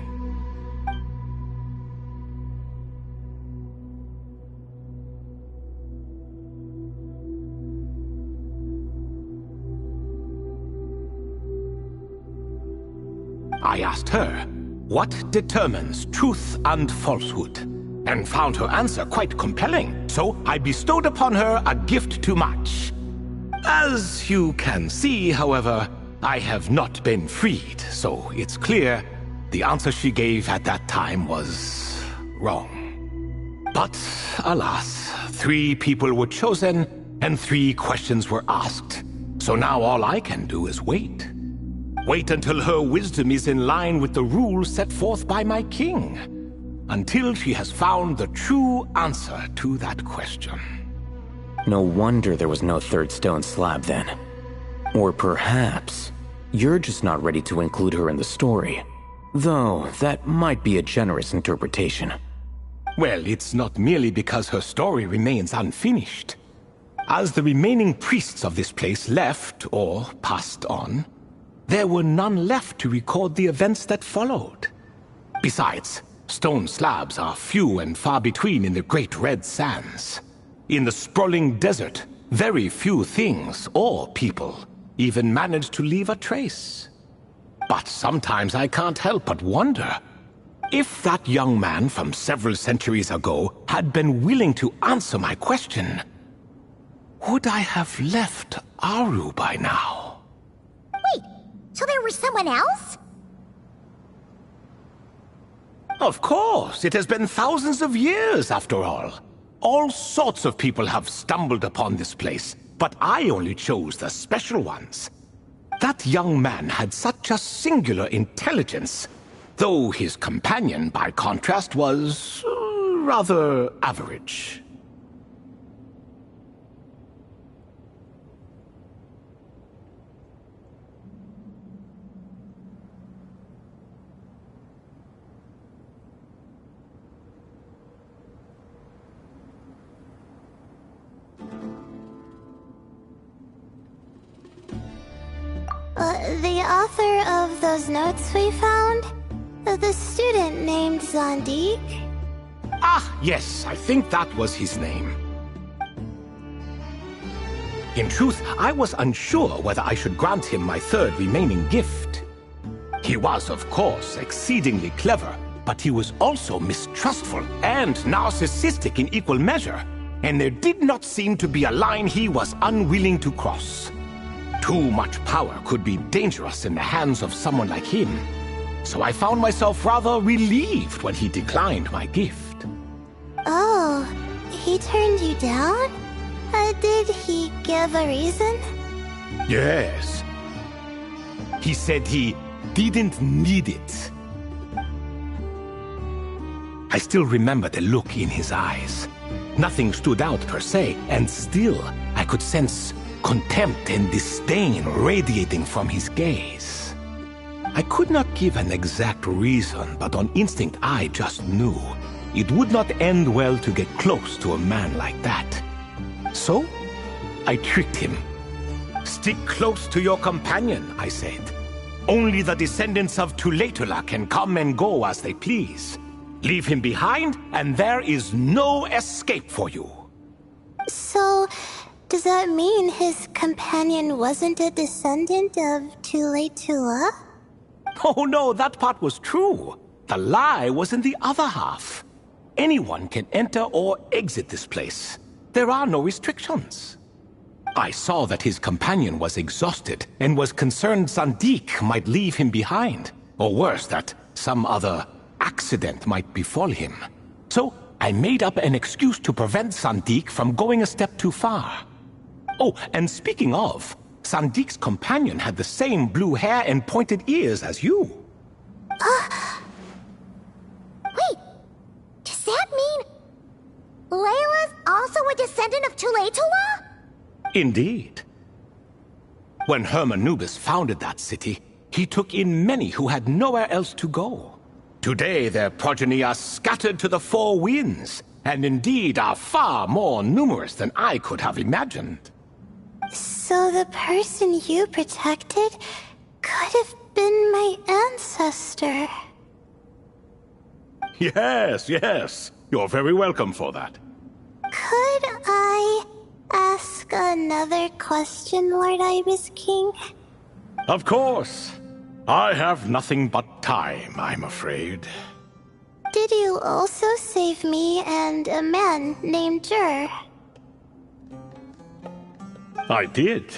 I asked her, what determines truth and falsehood? And found her answer quite compelling, so I bestowed upon her a gift to match. As you can see, however, I have not been freed, so it's clear the answer she gave at that time was wrong. But alas, 3 people were chosen and 3 questions were asked. So now all I can do is wait. Wait until her wisdom is in line with the rules set forth by my king. Until she has found the true answer to that question. No wonder there was no third stone slab then. Or perhaps you're just not ready to include her in the story. Though that might be a generous interpretation. Well, it's not merely because her story remains unfinished. As the remaining priests of this place left or passed on, there were none left to record the events that followed. Besides, stone slabs are few and far between in the Great Red Sands. In the sprawling desert, very few things or people even manage to leave a trace. But sometimes I can't help but wonder, if that young man from several centuries ago had been willing to answer my question, would I have left Aru by now? So there was someone else? Of course, it has been thousands of years after all. All sorts of people have stumbled upon this place, but I only chose the special ones. That young man had such a singular intelligence, though his companion, by contrast, was rather average. The author of those notes we found? The student named Zandik? Ah, yes, I think that was his name. In truth, I was unsure whether I should grant him my third remaining gift. He was, of course, exceedingly clever, but he was also mistrustful and narcissistic in equal measure, and there did not seem to be a line he was unwilling to cross. Too much power could be dangerous in the hands of someone like him, so I found myself rather relieved when he declined my gift. Oh, he turned you down? Did he give a reason? Yes. He said he didn't need it. I still remember the look in his eyes. Nothing stood out per se, and still I could sense contempt and disdain radiating from his gaze. I could not give an exact reason, but on instinct I just knew it would not end well to get close to a man like that. So, I tricked him. Stick close to your companion, I said. Only the descendants of Tuletula can come and go as they please. Leave him behind, and there is no escape for you. So, does that mean his companion wasn't a descendant of Tuletula? Oh no, that part was true. The lie was in the other half. Anyone can enter or exit this place. There are no restrictions. I saw that his companion was exhausted and was concerned Zandik might leave him behind, or worse, that some other accident might befall him. So I made up an excuse to prevent Zandik from going a step too far. Oh, and speaking of, Sandiq's companion had the same blue hair and pointed ears as you. Wait, does that mean Layla's also a descendant of Tulatula? Indeed. When Hermanubis founded that city, he took in many who had nowhere else to go. Today their progeny are scattered to the four winds, and indeed are far more numerous than I could have imagined. So the person you protected could have been my ancestor. Yes, yes. You're very welcome for that. Could I ask another question, Lord Ibis King? Of course. I have nothing but time, I'm afraid. Did you also save me and a man named Jur? I did.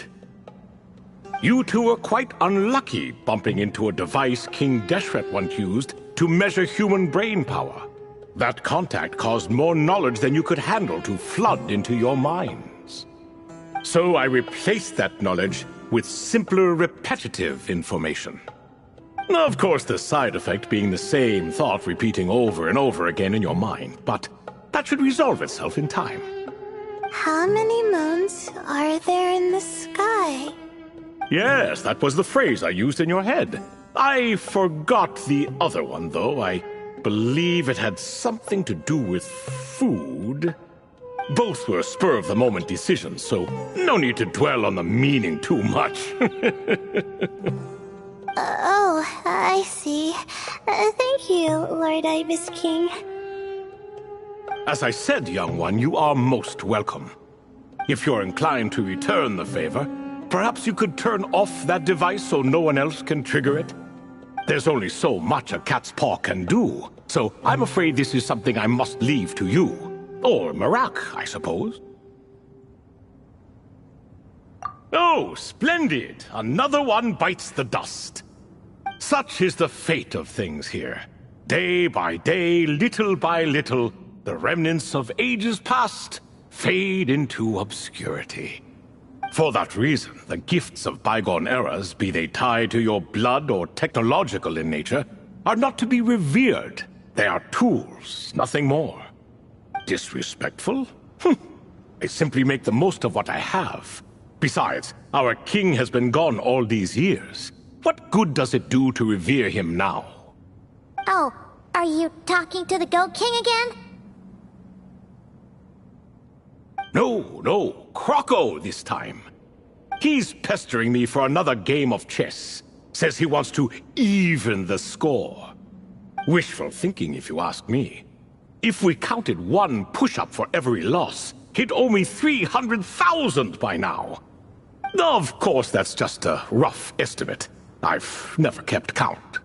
You two were quite unlucky bumping into a device King Deshret once used to measure human brain power. That contact caused more knowledge than you could handle to flood into your minds. So I replaced that knowledge with simpler, repetitive information. Of course, the side effect being the same thought repeating over and over again in your mind, but that should resolve itself in time. How many moons are there in the sky? Yes, that was the phrase I used in your head. I forgot the other one, though. I believe it had something to do with food. Both were spur-of-the-moment decisions, so no need to dwell on the meaning too much. Oh, I see. Thank you, Lord Ibis King. As I said, young one, you are most welcome. If you're inclined to return the favor, perhaps you could turn off that device so no one else can trigger it? There's only so much a cat's paw can do, so I'm afraid this is something I must leave to you. Or Marak, I suppose. Oh, splendid! Another one bites the dust. Such is the fate of things here. Day by day, little by little, the remnants of ages past fade into obscurity. For that reason, the gifts of bygone eras, be they tied to your blood or technological in nature, are not to be revered. They are tools, nothing more. Disrespectful? I simply make the most of what I have. Besides, our king has been gone all these years. What good does it do to revere him now? Oh, are you talking to the Goat King again? No, Croco this time. He's pestering me for another game of chess. Says he wants to even the score. Wishful thinking, if you ask me. If we counted one push-up for every loss, he'd owe me 300,000 by now. Of course, that's just a rough estimate. I've never kept count.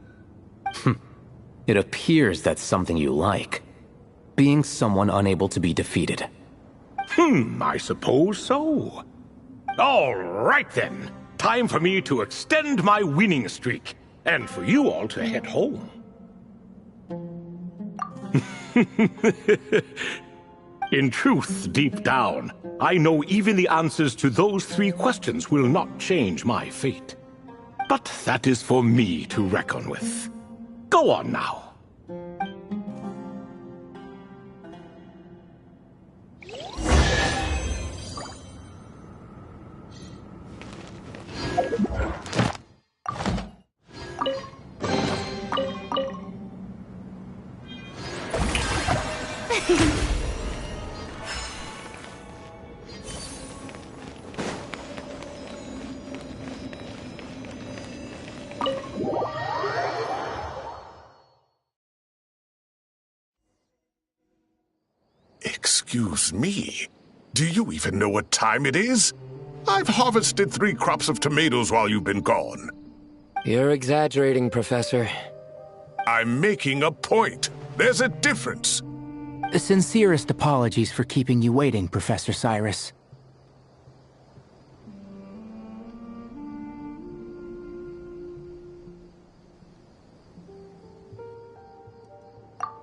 It appears that's something you like. Being someone unable to be defeated. I suppose so. All right then. Time for me to extend my winning streak, and for you all to head home. In truth, deep down, I know even the answers to those 3 questions will not change my fate. But that is for me to reckon with. Go on now. Excuse me, do you even know what time it is? I've harvested 3 crops of tomatoes while you've been gone. You're exaggerating, Professor. I'm making a point. There's a difference. The sincerest apologies for keeping you waiting, Professor Cyrus.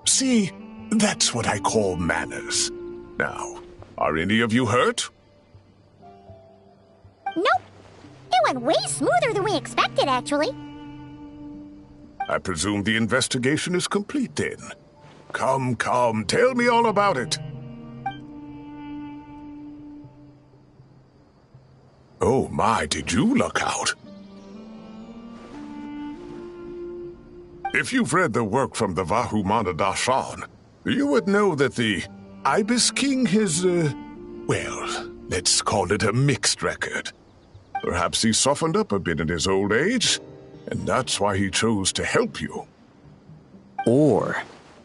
See, that's what I call manners. Now, are any of you hurt? Nope. went way smoother than we expected, actually. I presume the investigation is complete then. Come, tell me all about it. Oh my, did you look out? If you've read the work from the Vahumana Darshan, you would know that the Ibis King has, well, let's call it a mixed record. Perhaps he softened up a bit in his old age, and that's why he chose to help you. Or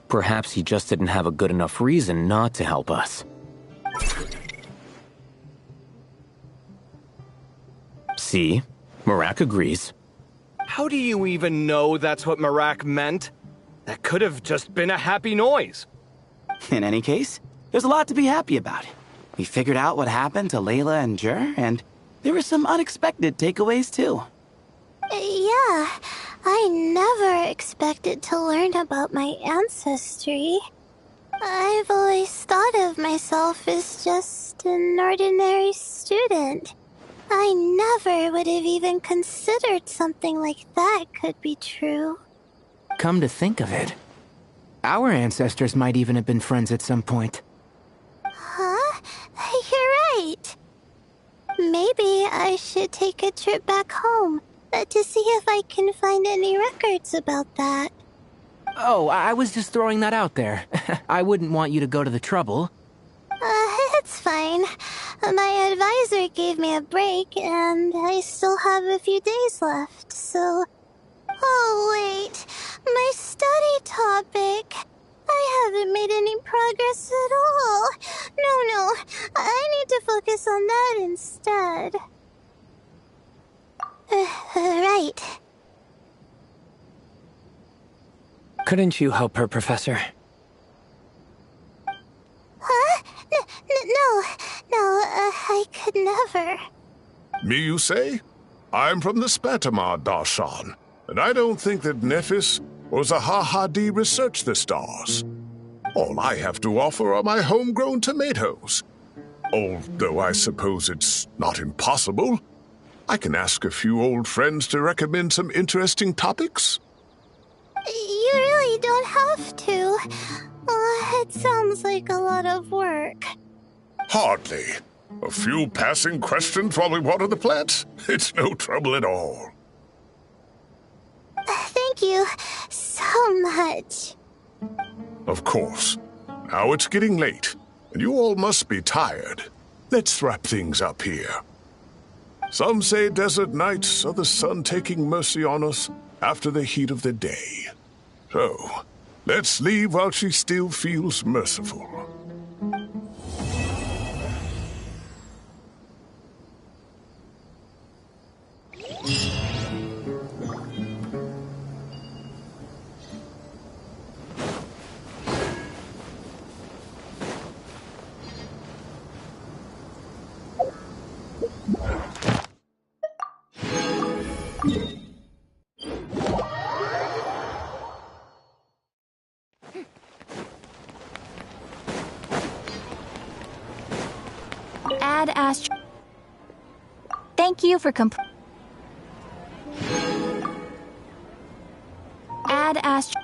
perhaps he just didn't have a good enough reason not to help us. See? Marak agrees. How do you even know that's what Marak meant? That could have just been a happy noise. In any case, there's a lot to be happy about. We figured out what happened to Layla and Jur, and there were some unexpected takeaways too. Yeah, I never expected to learn about my ancestry. I've always thought of myself as just an ordinary student. I never would have even considered something like that could be true. Come to think of it, our ancestors might even have been friends at some point. Huh? You're right. Maybe I should take a trip back home to see if I can find any records about that. Oh, I was just throwing that out there. I wouldn't want you to go to the trouble. It's fine. My advisor gave me a break, and I still have a few days left, so... Oh, wait. My study topic. I haven't made any progress at all. No. I need to focus on that instead. Right. Couldn't you help her, Professor? Huh? No, I could never. Me, you say? I'm from the Spatamar Darshan, and I don't think that Nephis or Zahahadi researched the stars. All I have to offer are my homegrown tomatoes. Although I suppose it's not impossible. I can ask a few old friends to recommend some interesting topics. You really don't have to. It sounds like a lot of work. Hardly. A few passing questions while we water the plants? It's no trouble at all. Thank you so much. Of course. Now it's getting late, and you all must be tired. Let's wrap things up here. Some say desert nights are the sun taking mercy on us after the heat of the day. So, let's leave while she still feels merciful. Ad Astra. Thank you for Ad Astra.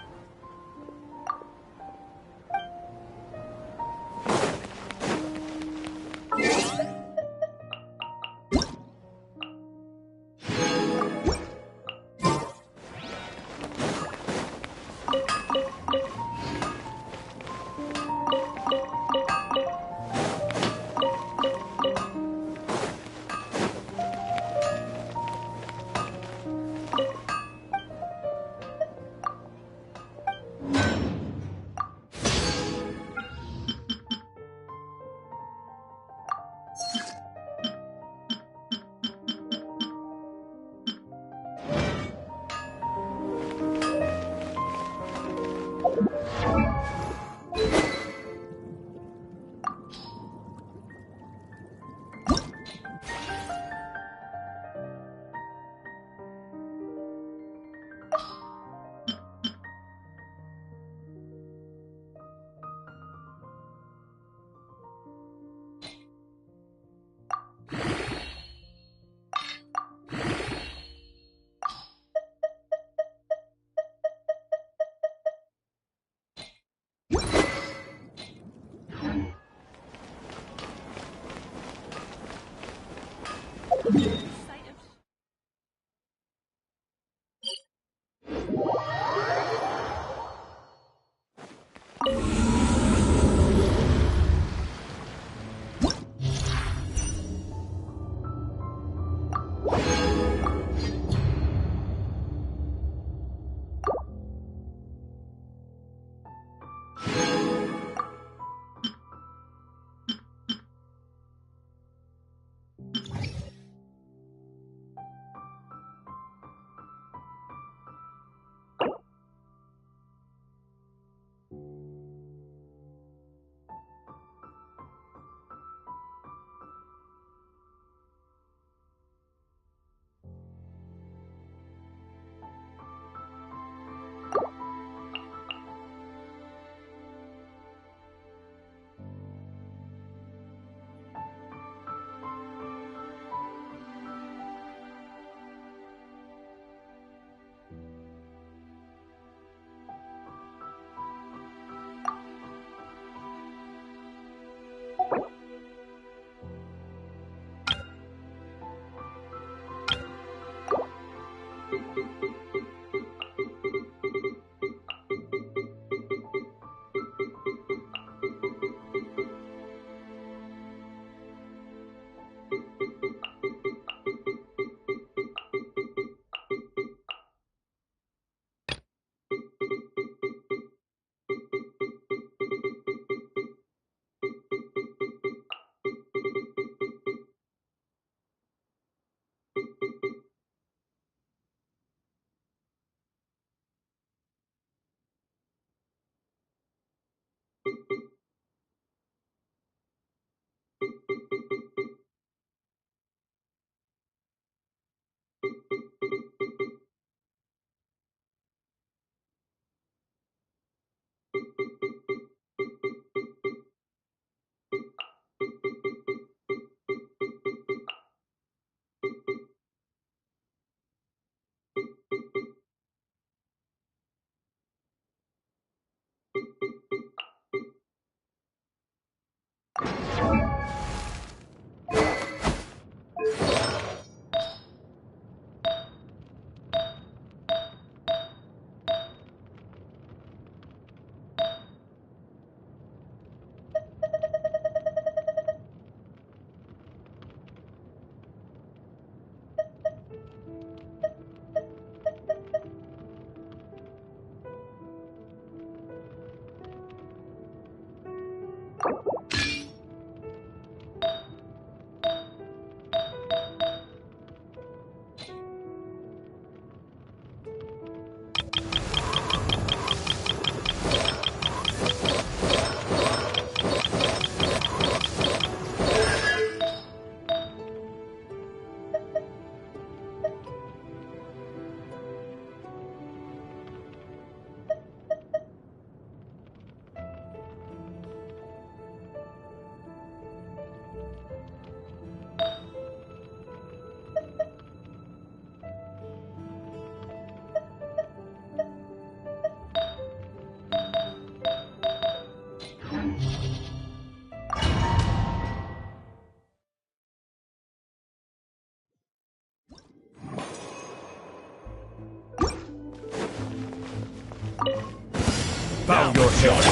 Bow your head.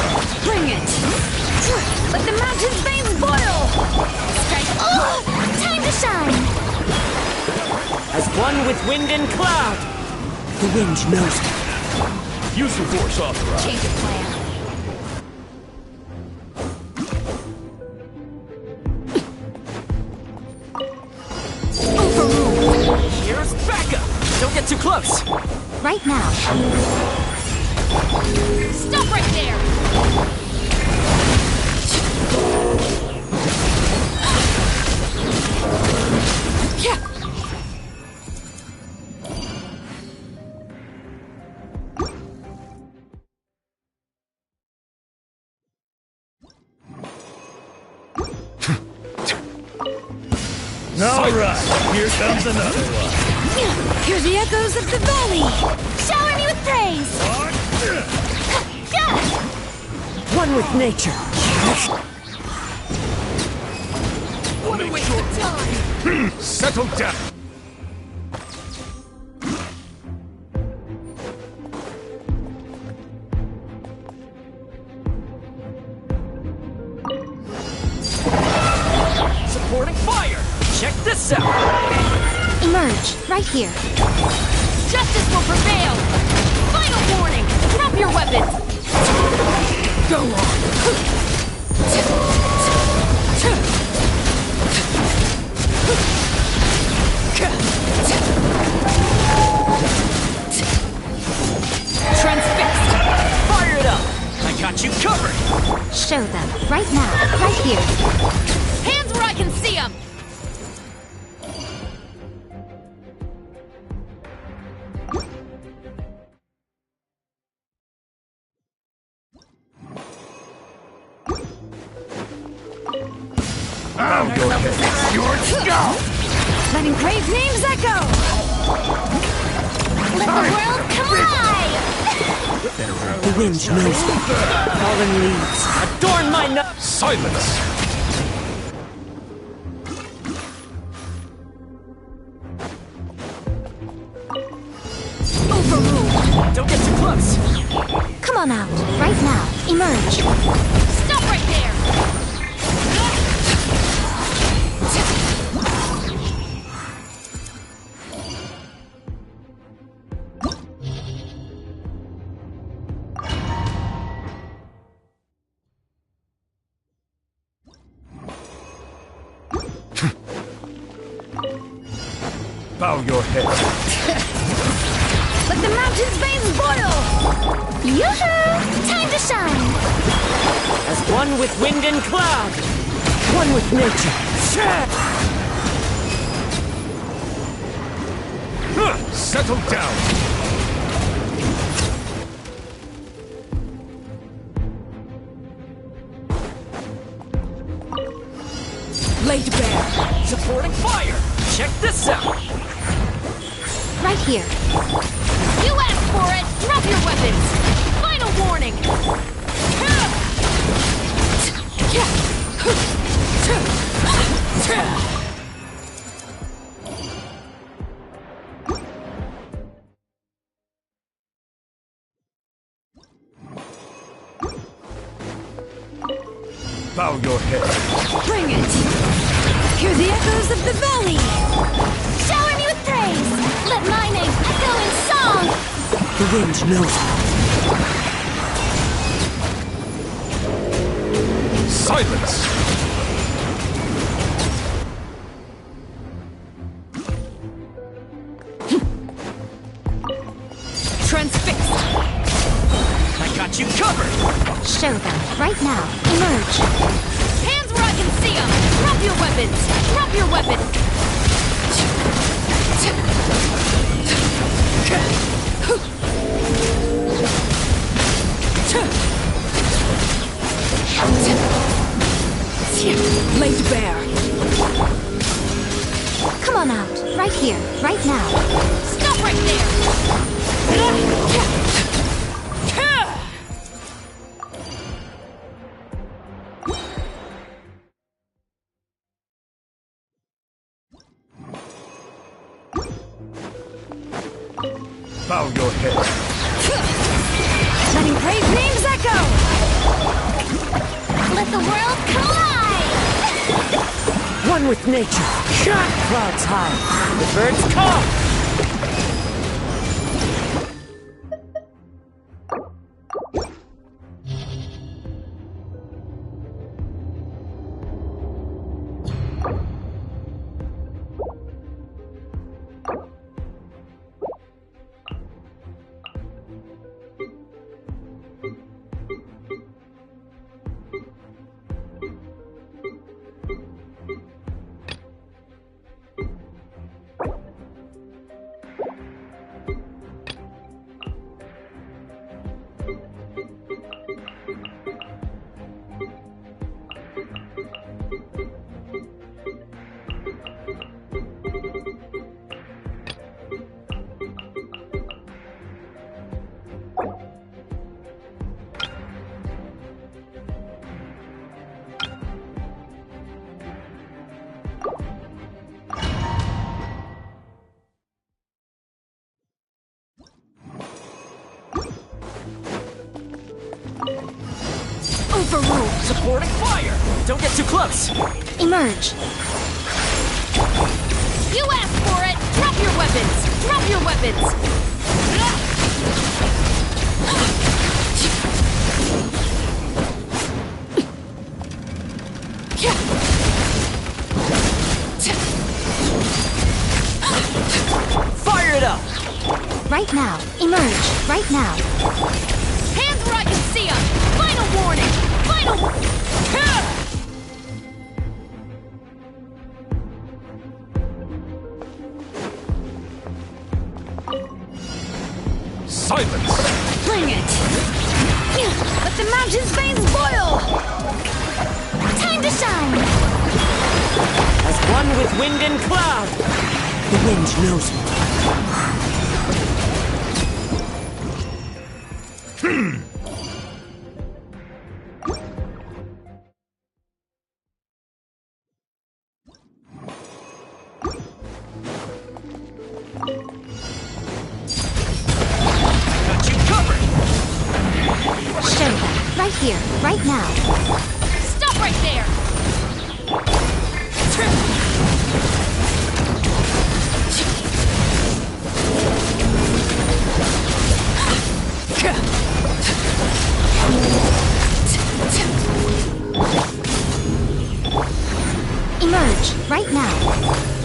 Bring it! Let the mountain's veins boil! Strike. Oh! Time to shine! As one with wind and cloud. The wind knows it. Use your force authorized. Change of plan. Overruled. Here's backup. Don't get too close. Right now. Stop right there! Yeah. All right, here comes another one. Hear the echoes of the valley! Shower me with praise! One with nature. What a waste of time! Settle down. Supporting fire. Check this out. Emerge, right here. Justice will prevail! Final warning! Drop your weapons! Go on. Transfixed! Fire it up. I got you covered. Show them, right now, right here. Hands where I can see them! Bow your head. Your skull. Letting Crave's names echo! Let the world collide! The wind knows it. Fallen leaves. Adorn my nose. Silence. Overruled. Don't get too close. Come on out, right now. Emerge. Stop right there! Bow your head. Let the mountain's veins boil! Yoo-hoo! Time to shine! As one with wind and cloud. One with nature. Settle down. Laid bare. Supporting fire. Check this out. Right here. You asked for it! Drop your weapons! Final warning! Bow your head. Bring it! Hear the echoes of the valley! Shower me with praise! Let my name echo in song! The wind knows it. Silence. Transfixed! I got you covered. Show them, right now. Emerge. Hands where I can see them! Drop your weapons! Drop your weapons! Laid bare. Come on out, right here, right now. Stop right there! Bow your head. Letting Crave's names echo! the world collide! One with nature. Clouds high. The birds call. Overruled! Supporting fire! Don't get too close! Emerge! You asked for it! Drop your weapons! Drop your weapons! Fire it up! Right now. Emerge. Right now. Hands where I can see them! Final warning! Final... Silence! Bring it! Let the mountain's veins boil! Time to shine! As one with wind and cloud! The wind knows me. Right here, right now. Stop right there! Emerge, right now.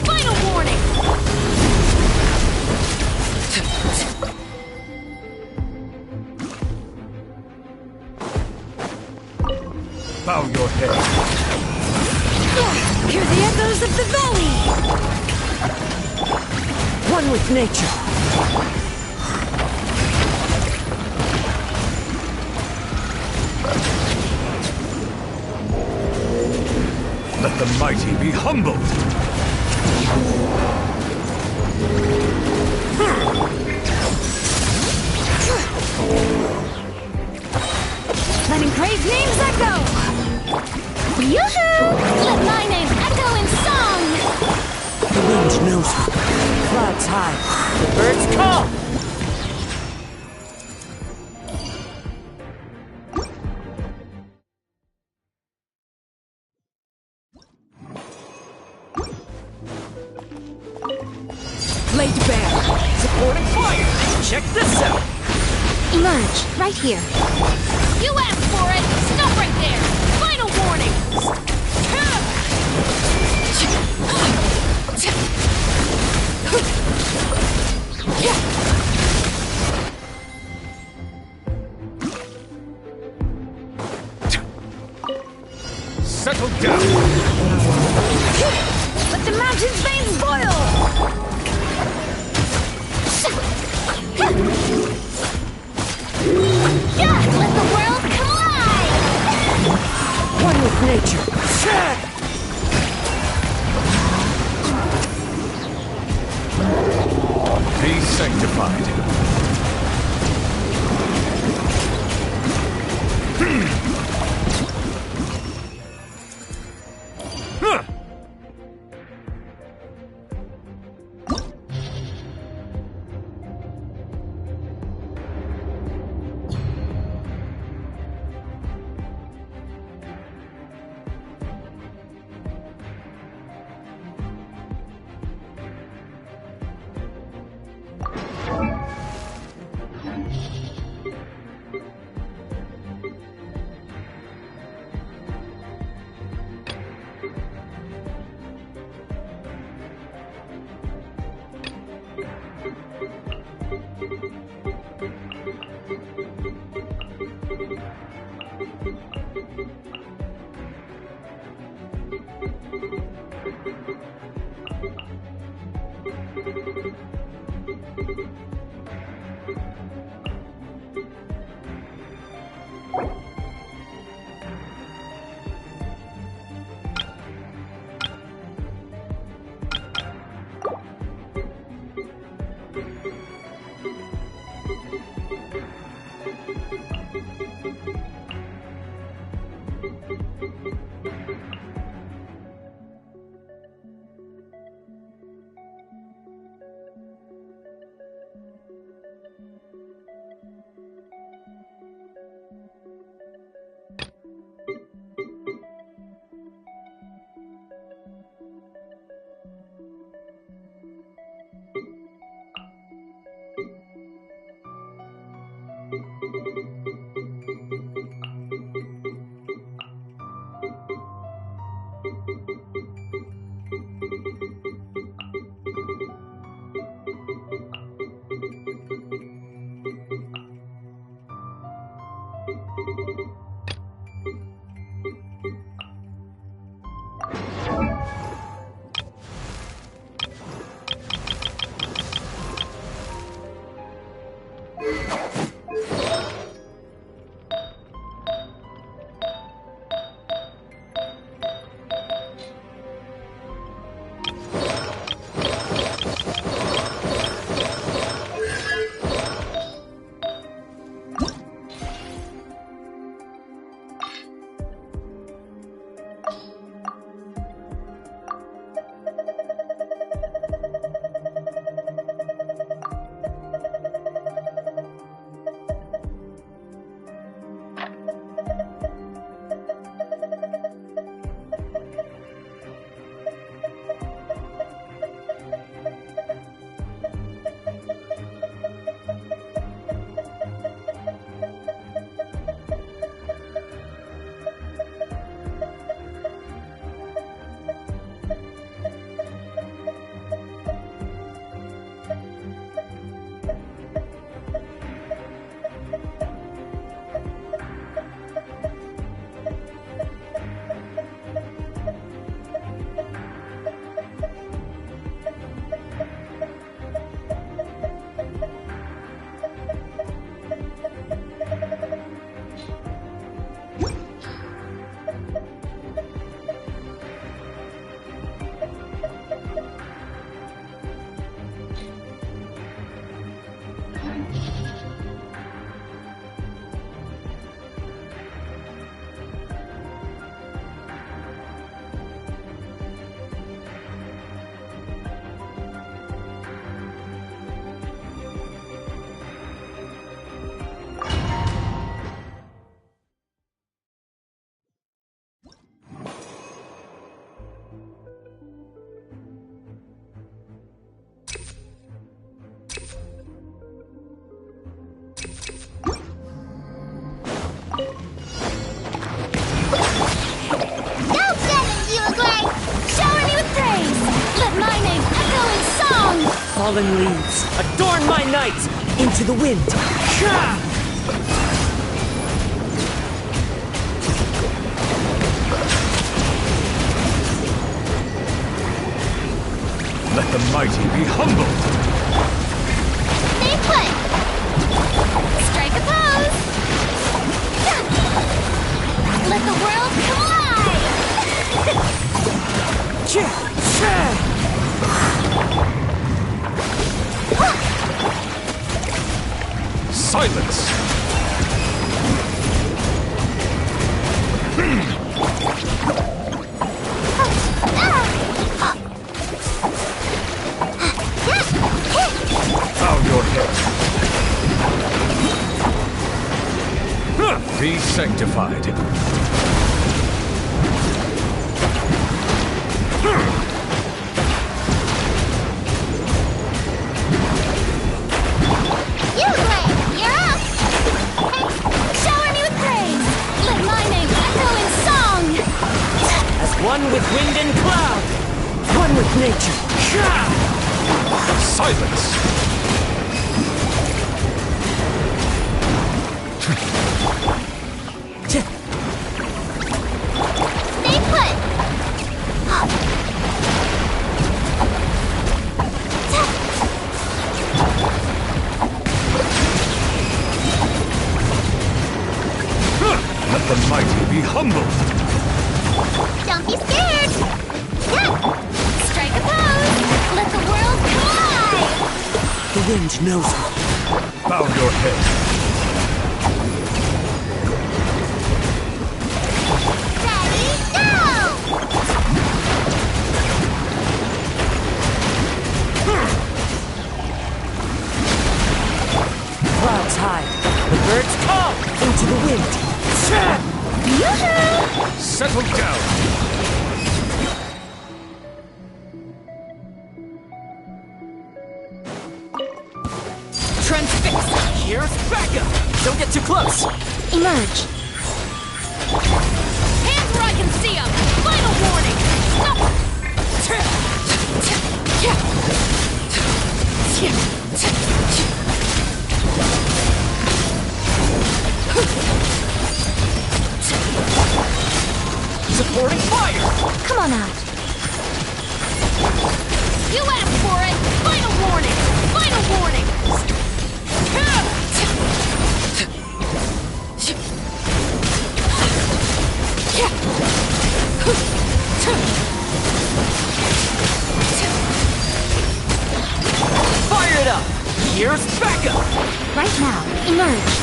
Final warning! Bow your head. Hear the echoes of the valley! One with nature. Let the mighty be humbled. Letting praise names echo! Yoo-hoo! Let my name echo in song! The wind knows me. Clouds high. The birds call. Laid bare. Supporting fire. Check this out. Emerge, right here. You asked for it! Stop right there! Final warning! Settle down. Let the mountain's veins boil! Let the world collide! One with nature. Be sanctified. Go get it, Yugway! Shower me with praise! Let my name echo in song! Fallen leaves, adorn my night! Into the wind! Ka! Let the mighty be humbled! Stay put! Strike a pose! Let the world collide! Cha! Cha! Silence! Bow your head. Be sanctified. Yugway, you're up! Shower me with praise! Let my name echo in song! As one with wind and cloud! One with nature! Ka! Silence! Cha! Stay put! Let the mighty be humbled! Don't be scared! Strike a pose! Let the world collide! The wind knows me. Bow your head. Ready, go! Clouds high. The birds call into the wind. Cha! Yoo-hoo! Settle down! Transfix! Here's Becca! Don't get too close! Emerge. Hands where I can see them! Final warning! Stop! Supporting fire! Come on out. You asked for it! Final warning! Final warning! Fire it up! Here's Becca! Right now. Emerge.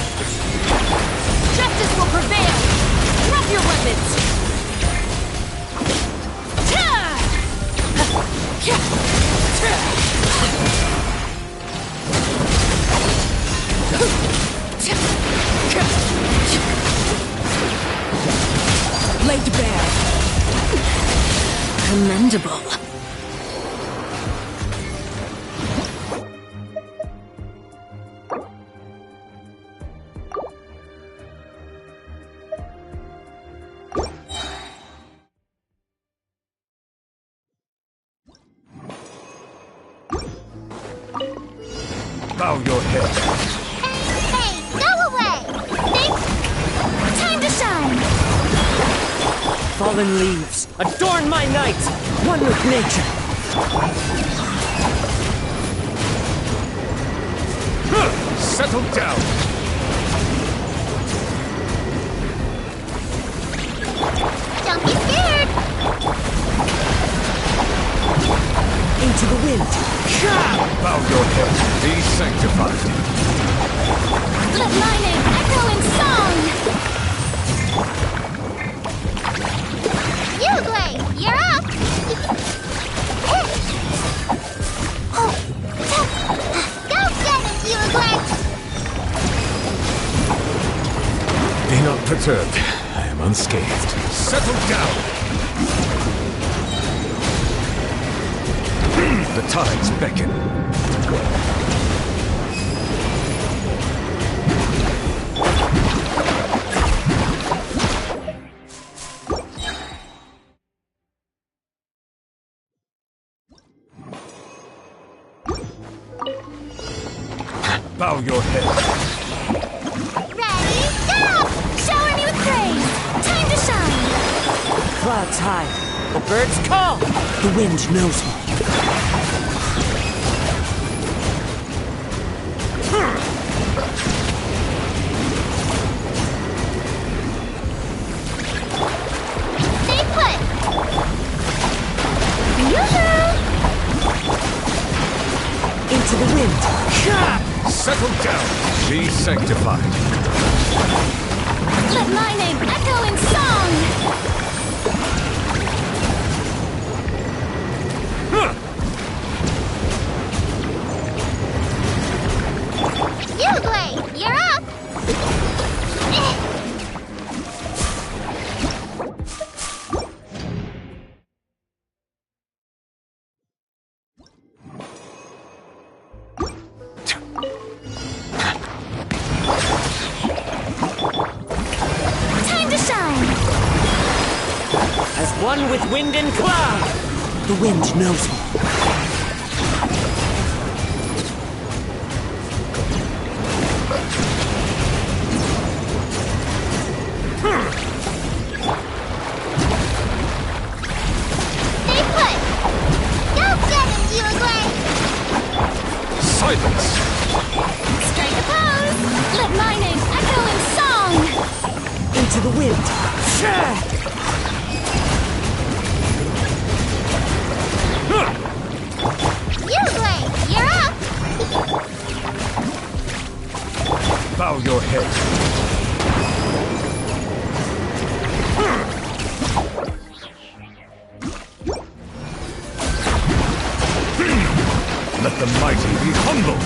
Justice will prevail! Drop your weapons! Laid bare. Commendable. Bow your head. Hey, go away! Time to shine! Fallen leaves, adorn my night! One with nature! Settle down! Don't be scared! Into the wind! Bow your head. Be sanctified. Let my name echo in song! Yugway, you're up! Go get it, Yugway! Be not perturbed. I am unscathed. Settle down! The tides beckon. Bow your head. Ready, go! Shower me with praise! Time to shine! Clouds high. The birds call. The wind knows me. Stay put! Into the wind. Settle down. Be sanctified. Let my name echo in song! Yugway, you're up! Time to shine! As one with wind and cloud. The wind knows me. Stay put! Go get him, Yugway! Silence! Strike a pose! Let my name echo in song! Into the wind. Yugway, you're up! Bow your head. Let the mighty be humbled.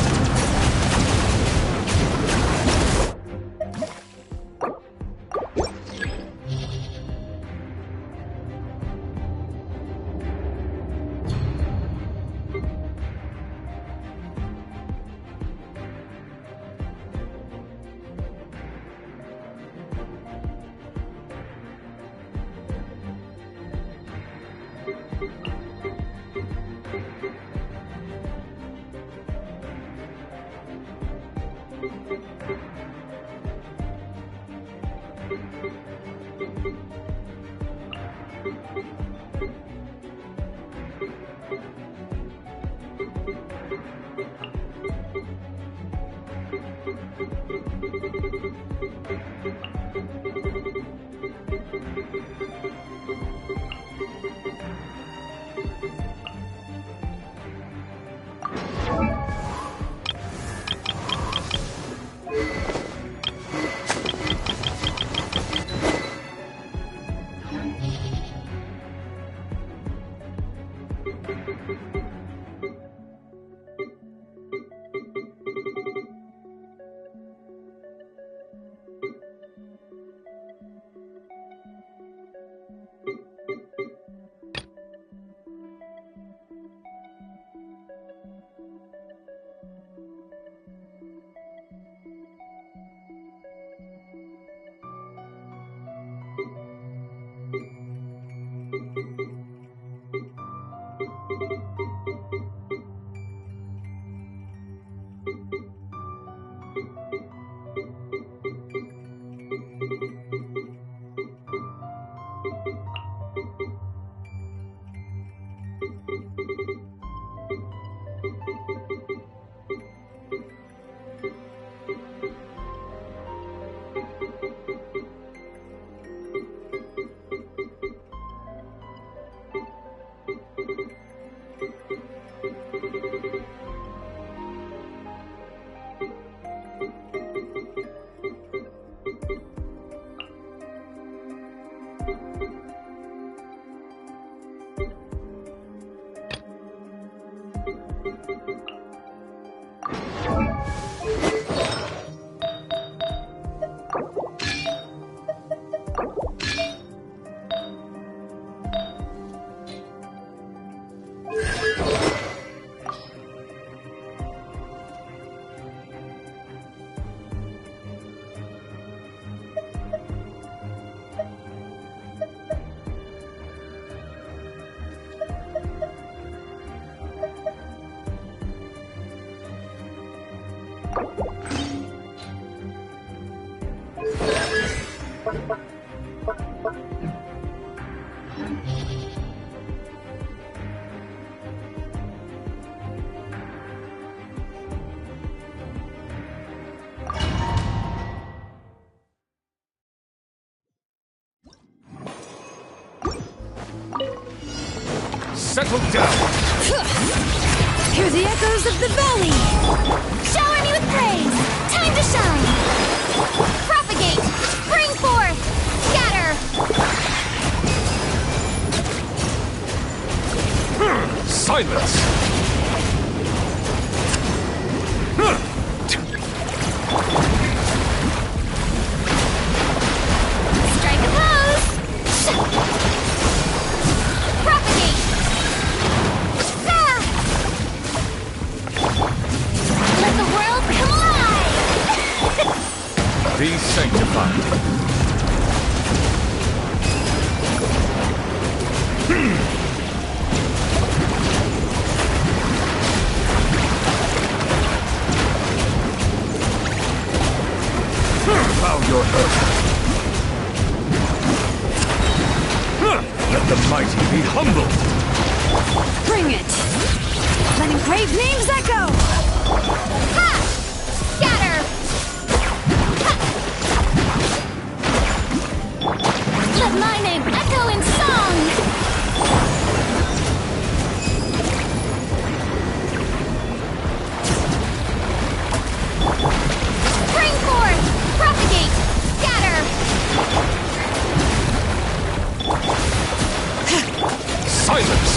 Settle down! Hear the echoes of the valley! Shower me with praise! Time to shine! Propagate! Spring forth! Scatter! Silence! Strike a pose! Propagate! Ah! Let the world collide! Be sanctified. Bow your head. Let the mighty be humbled. Bring it! Let engraved names echo! Ha! Scatter! Ha! Let my name echo in song! Spring forth! Propagate! Scatter! Silence!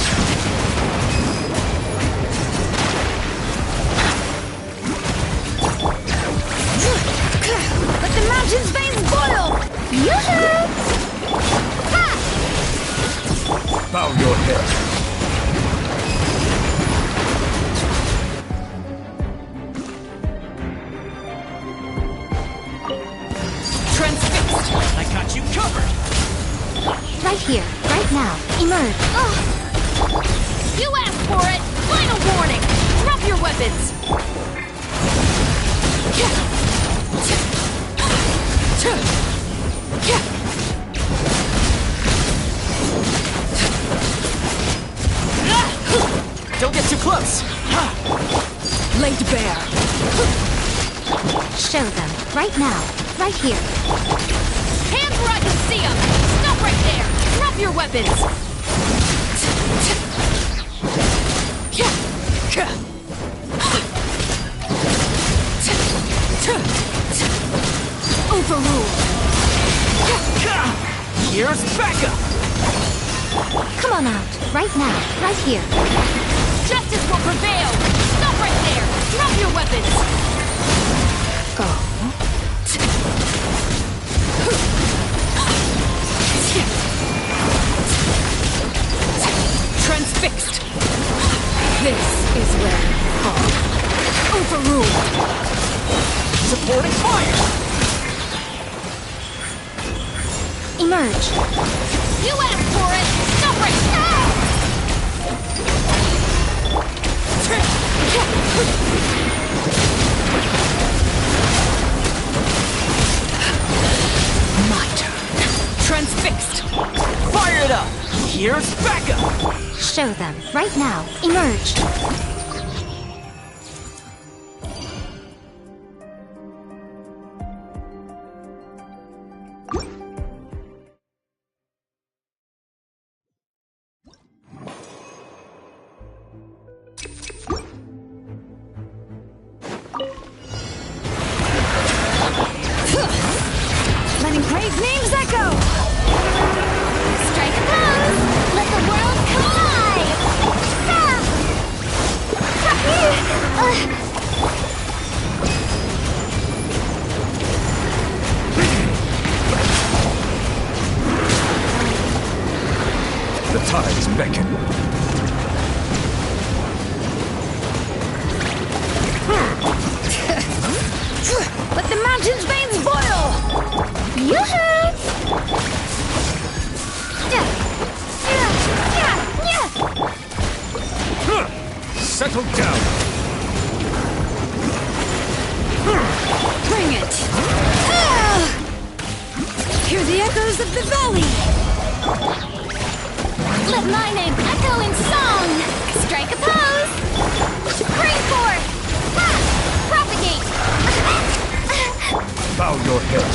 Let the mountain's veins boil! Yoo-hoo! Ha! Bow your head. Transfixed! I got you covered! Right here, right now. Emerge. You asked for it! Final warning! Drop your weapons! Don't get too close! Laid bare! Show them. Right now. Right here. Hands where I can see them! Stop right there! Drop your weapons! Overruled! Here's Becca! Come on out. Right now. Right here. Justice will prevail! Stop right there! Drop your weapons! Go. Transfixed! This is where you fall. Overruled! Supporting fire! Emerge. You asked for it! Stop right now! My turn. Transfixed! Fire it up! Here's Becca! Show them. Right now. Emerge. Let engraved names echo! Strike a pose! Let the world collide! Ah! The tides beckon. Let the mountain's veins boil! Yoo-hoo! Settle down. Bring it! Hear the echoes of the valley! Let my name echo in song! Strike a pose! Pray for! Ha! Propagate! Bow your head.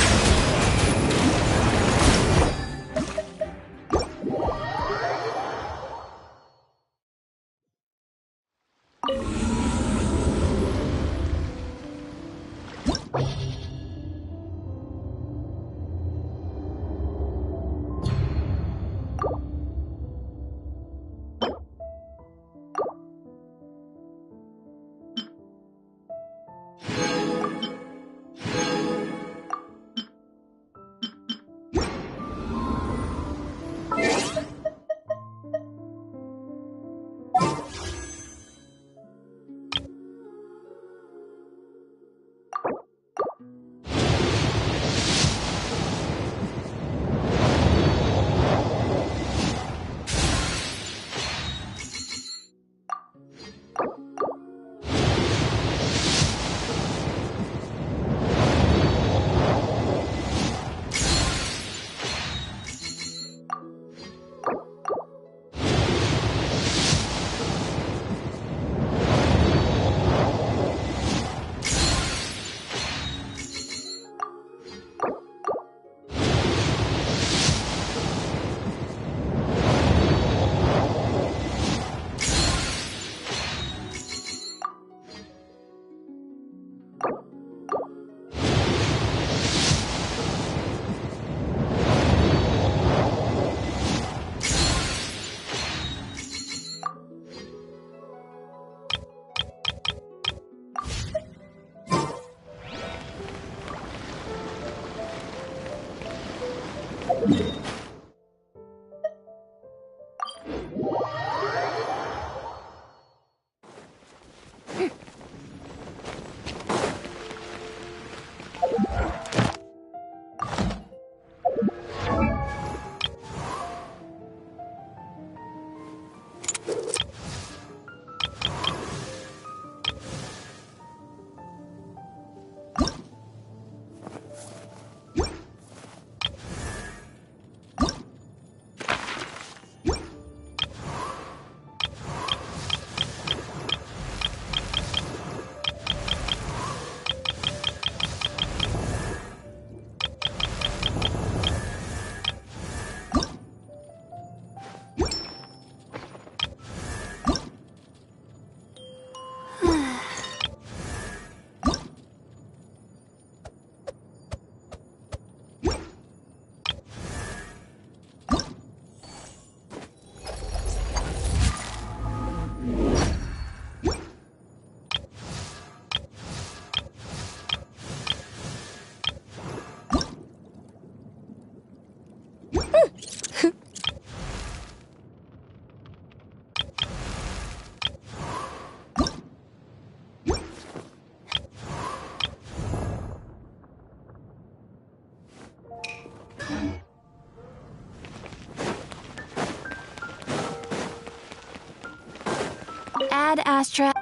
Ad Astra.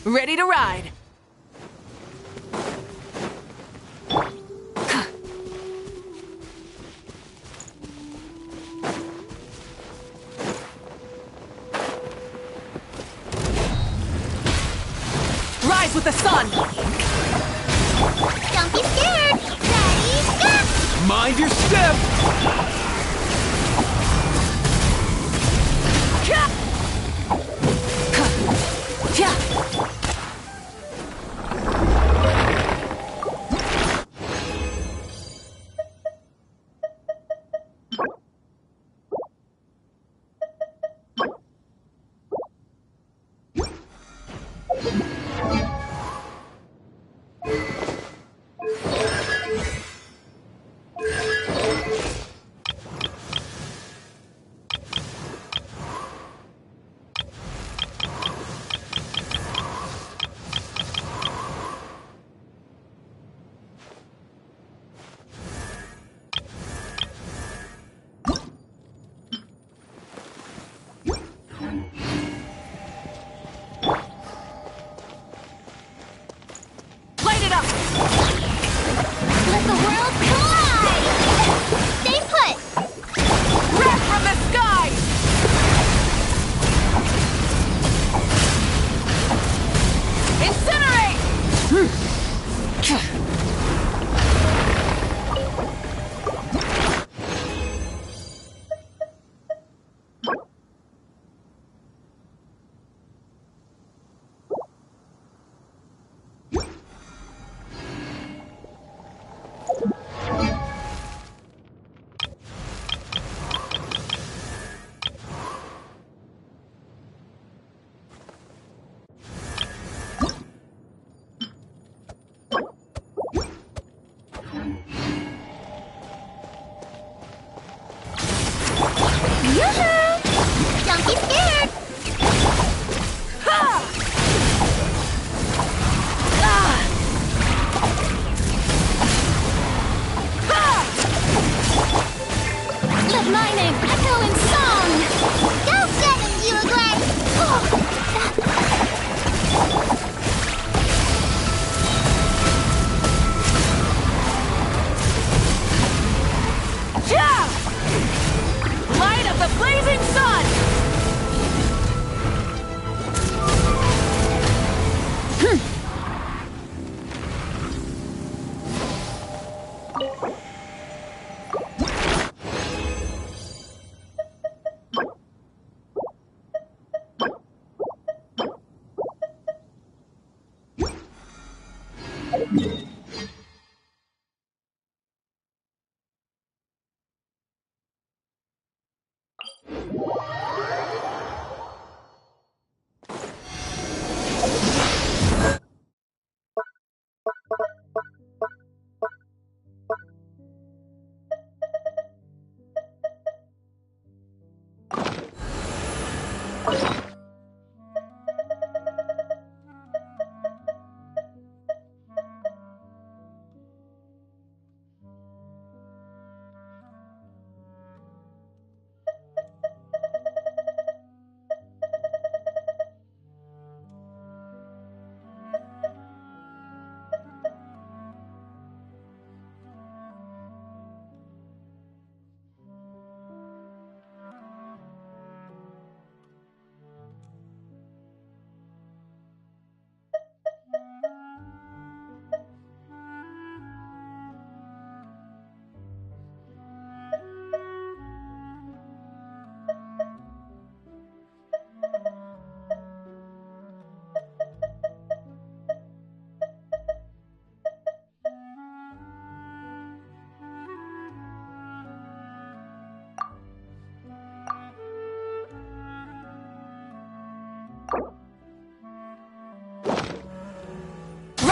Ready to ride! Rise with the sun! Don't be scared! Ready, go! Mind your step!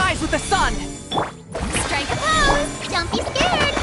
Rise with the sun! Strike a pose! Don't be scared!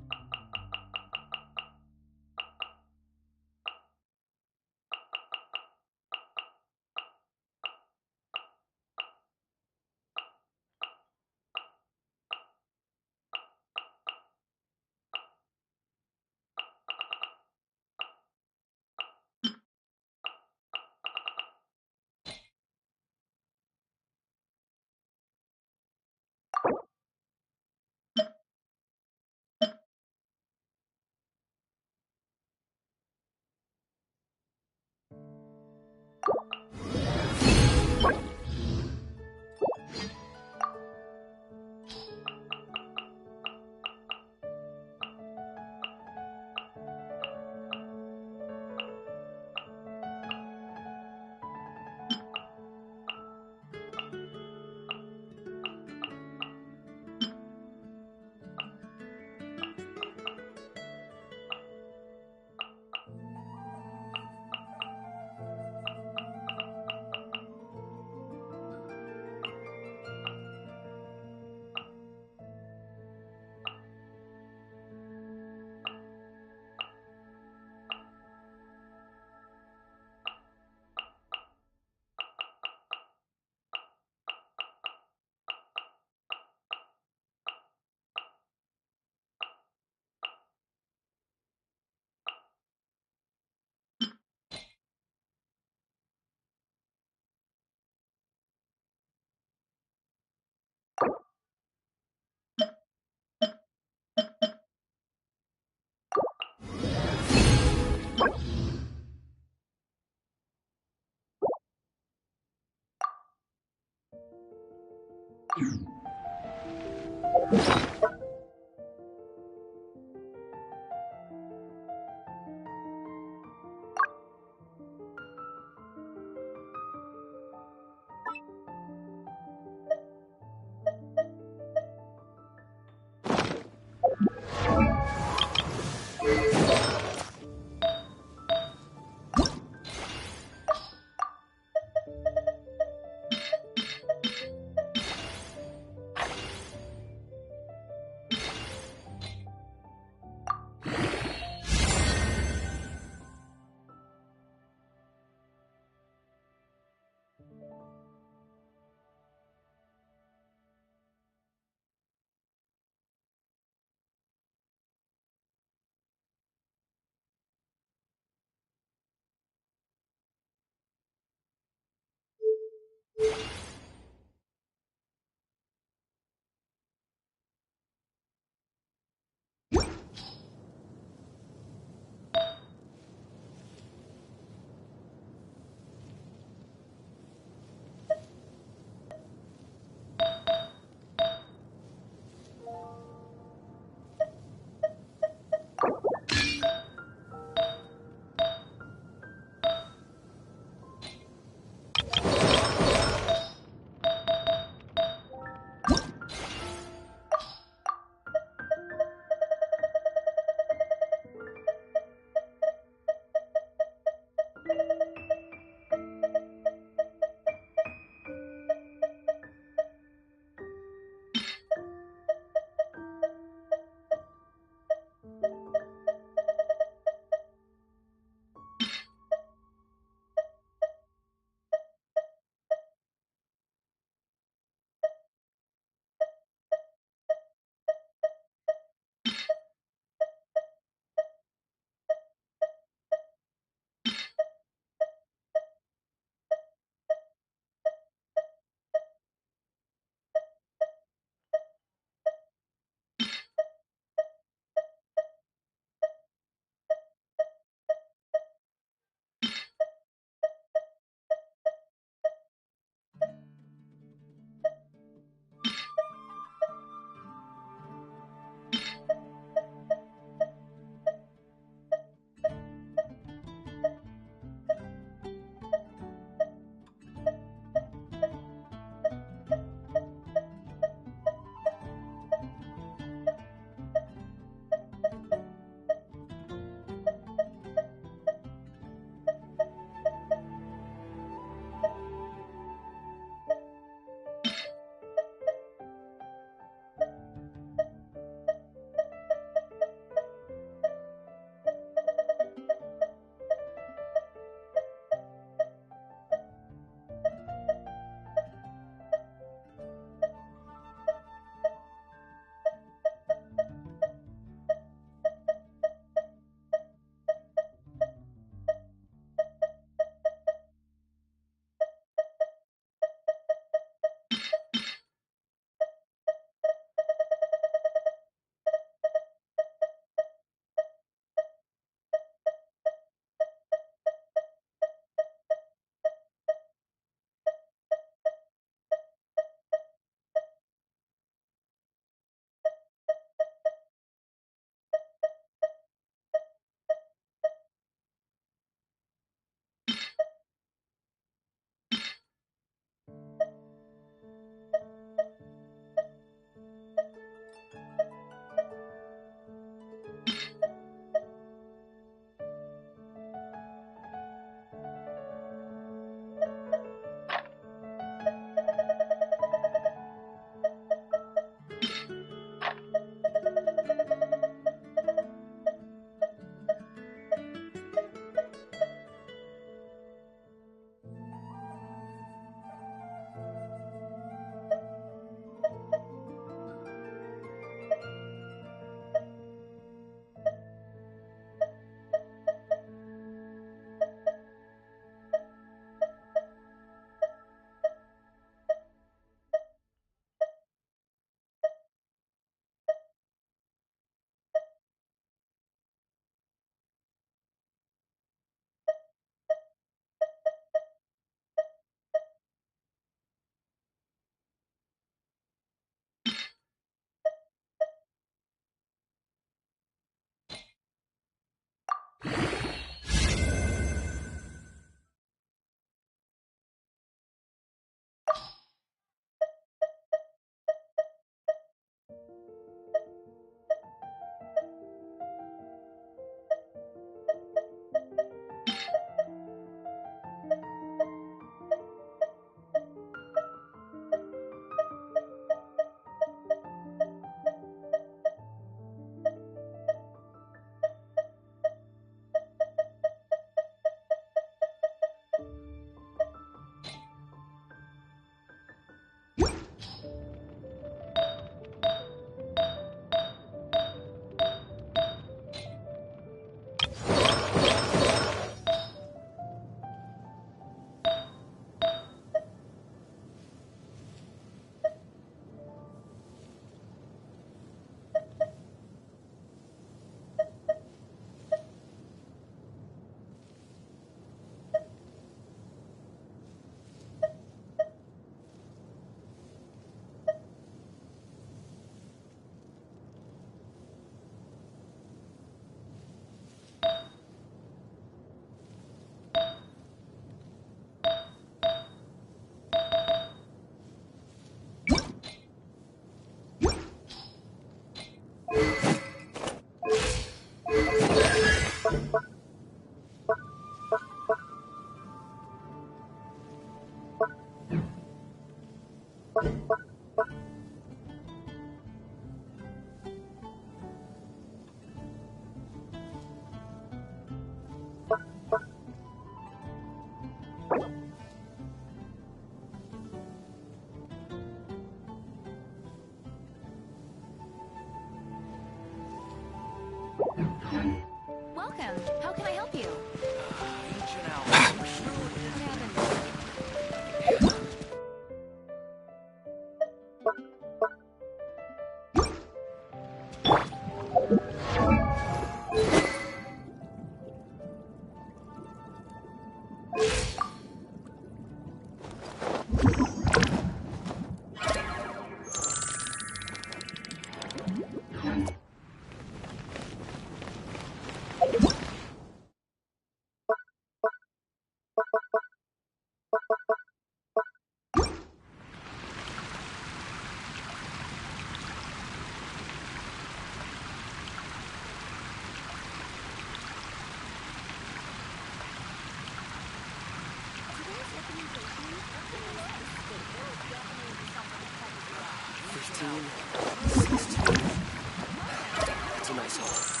That's a nice hole.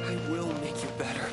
I will make you better.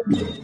Rerouting.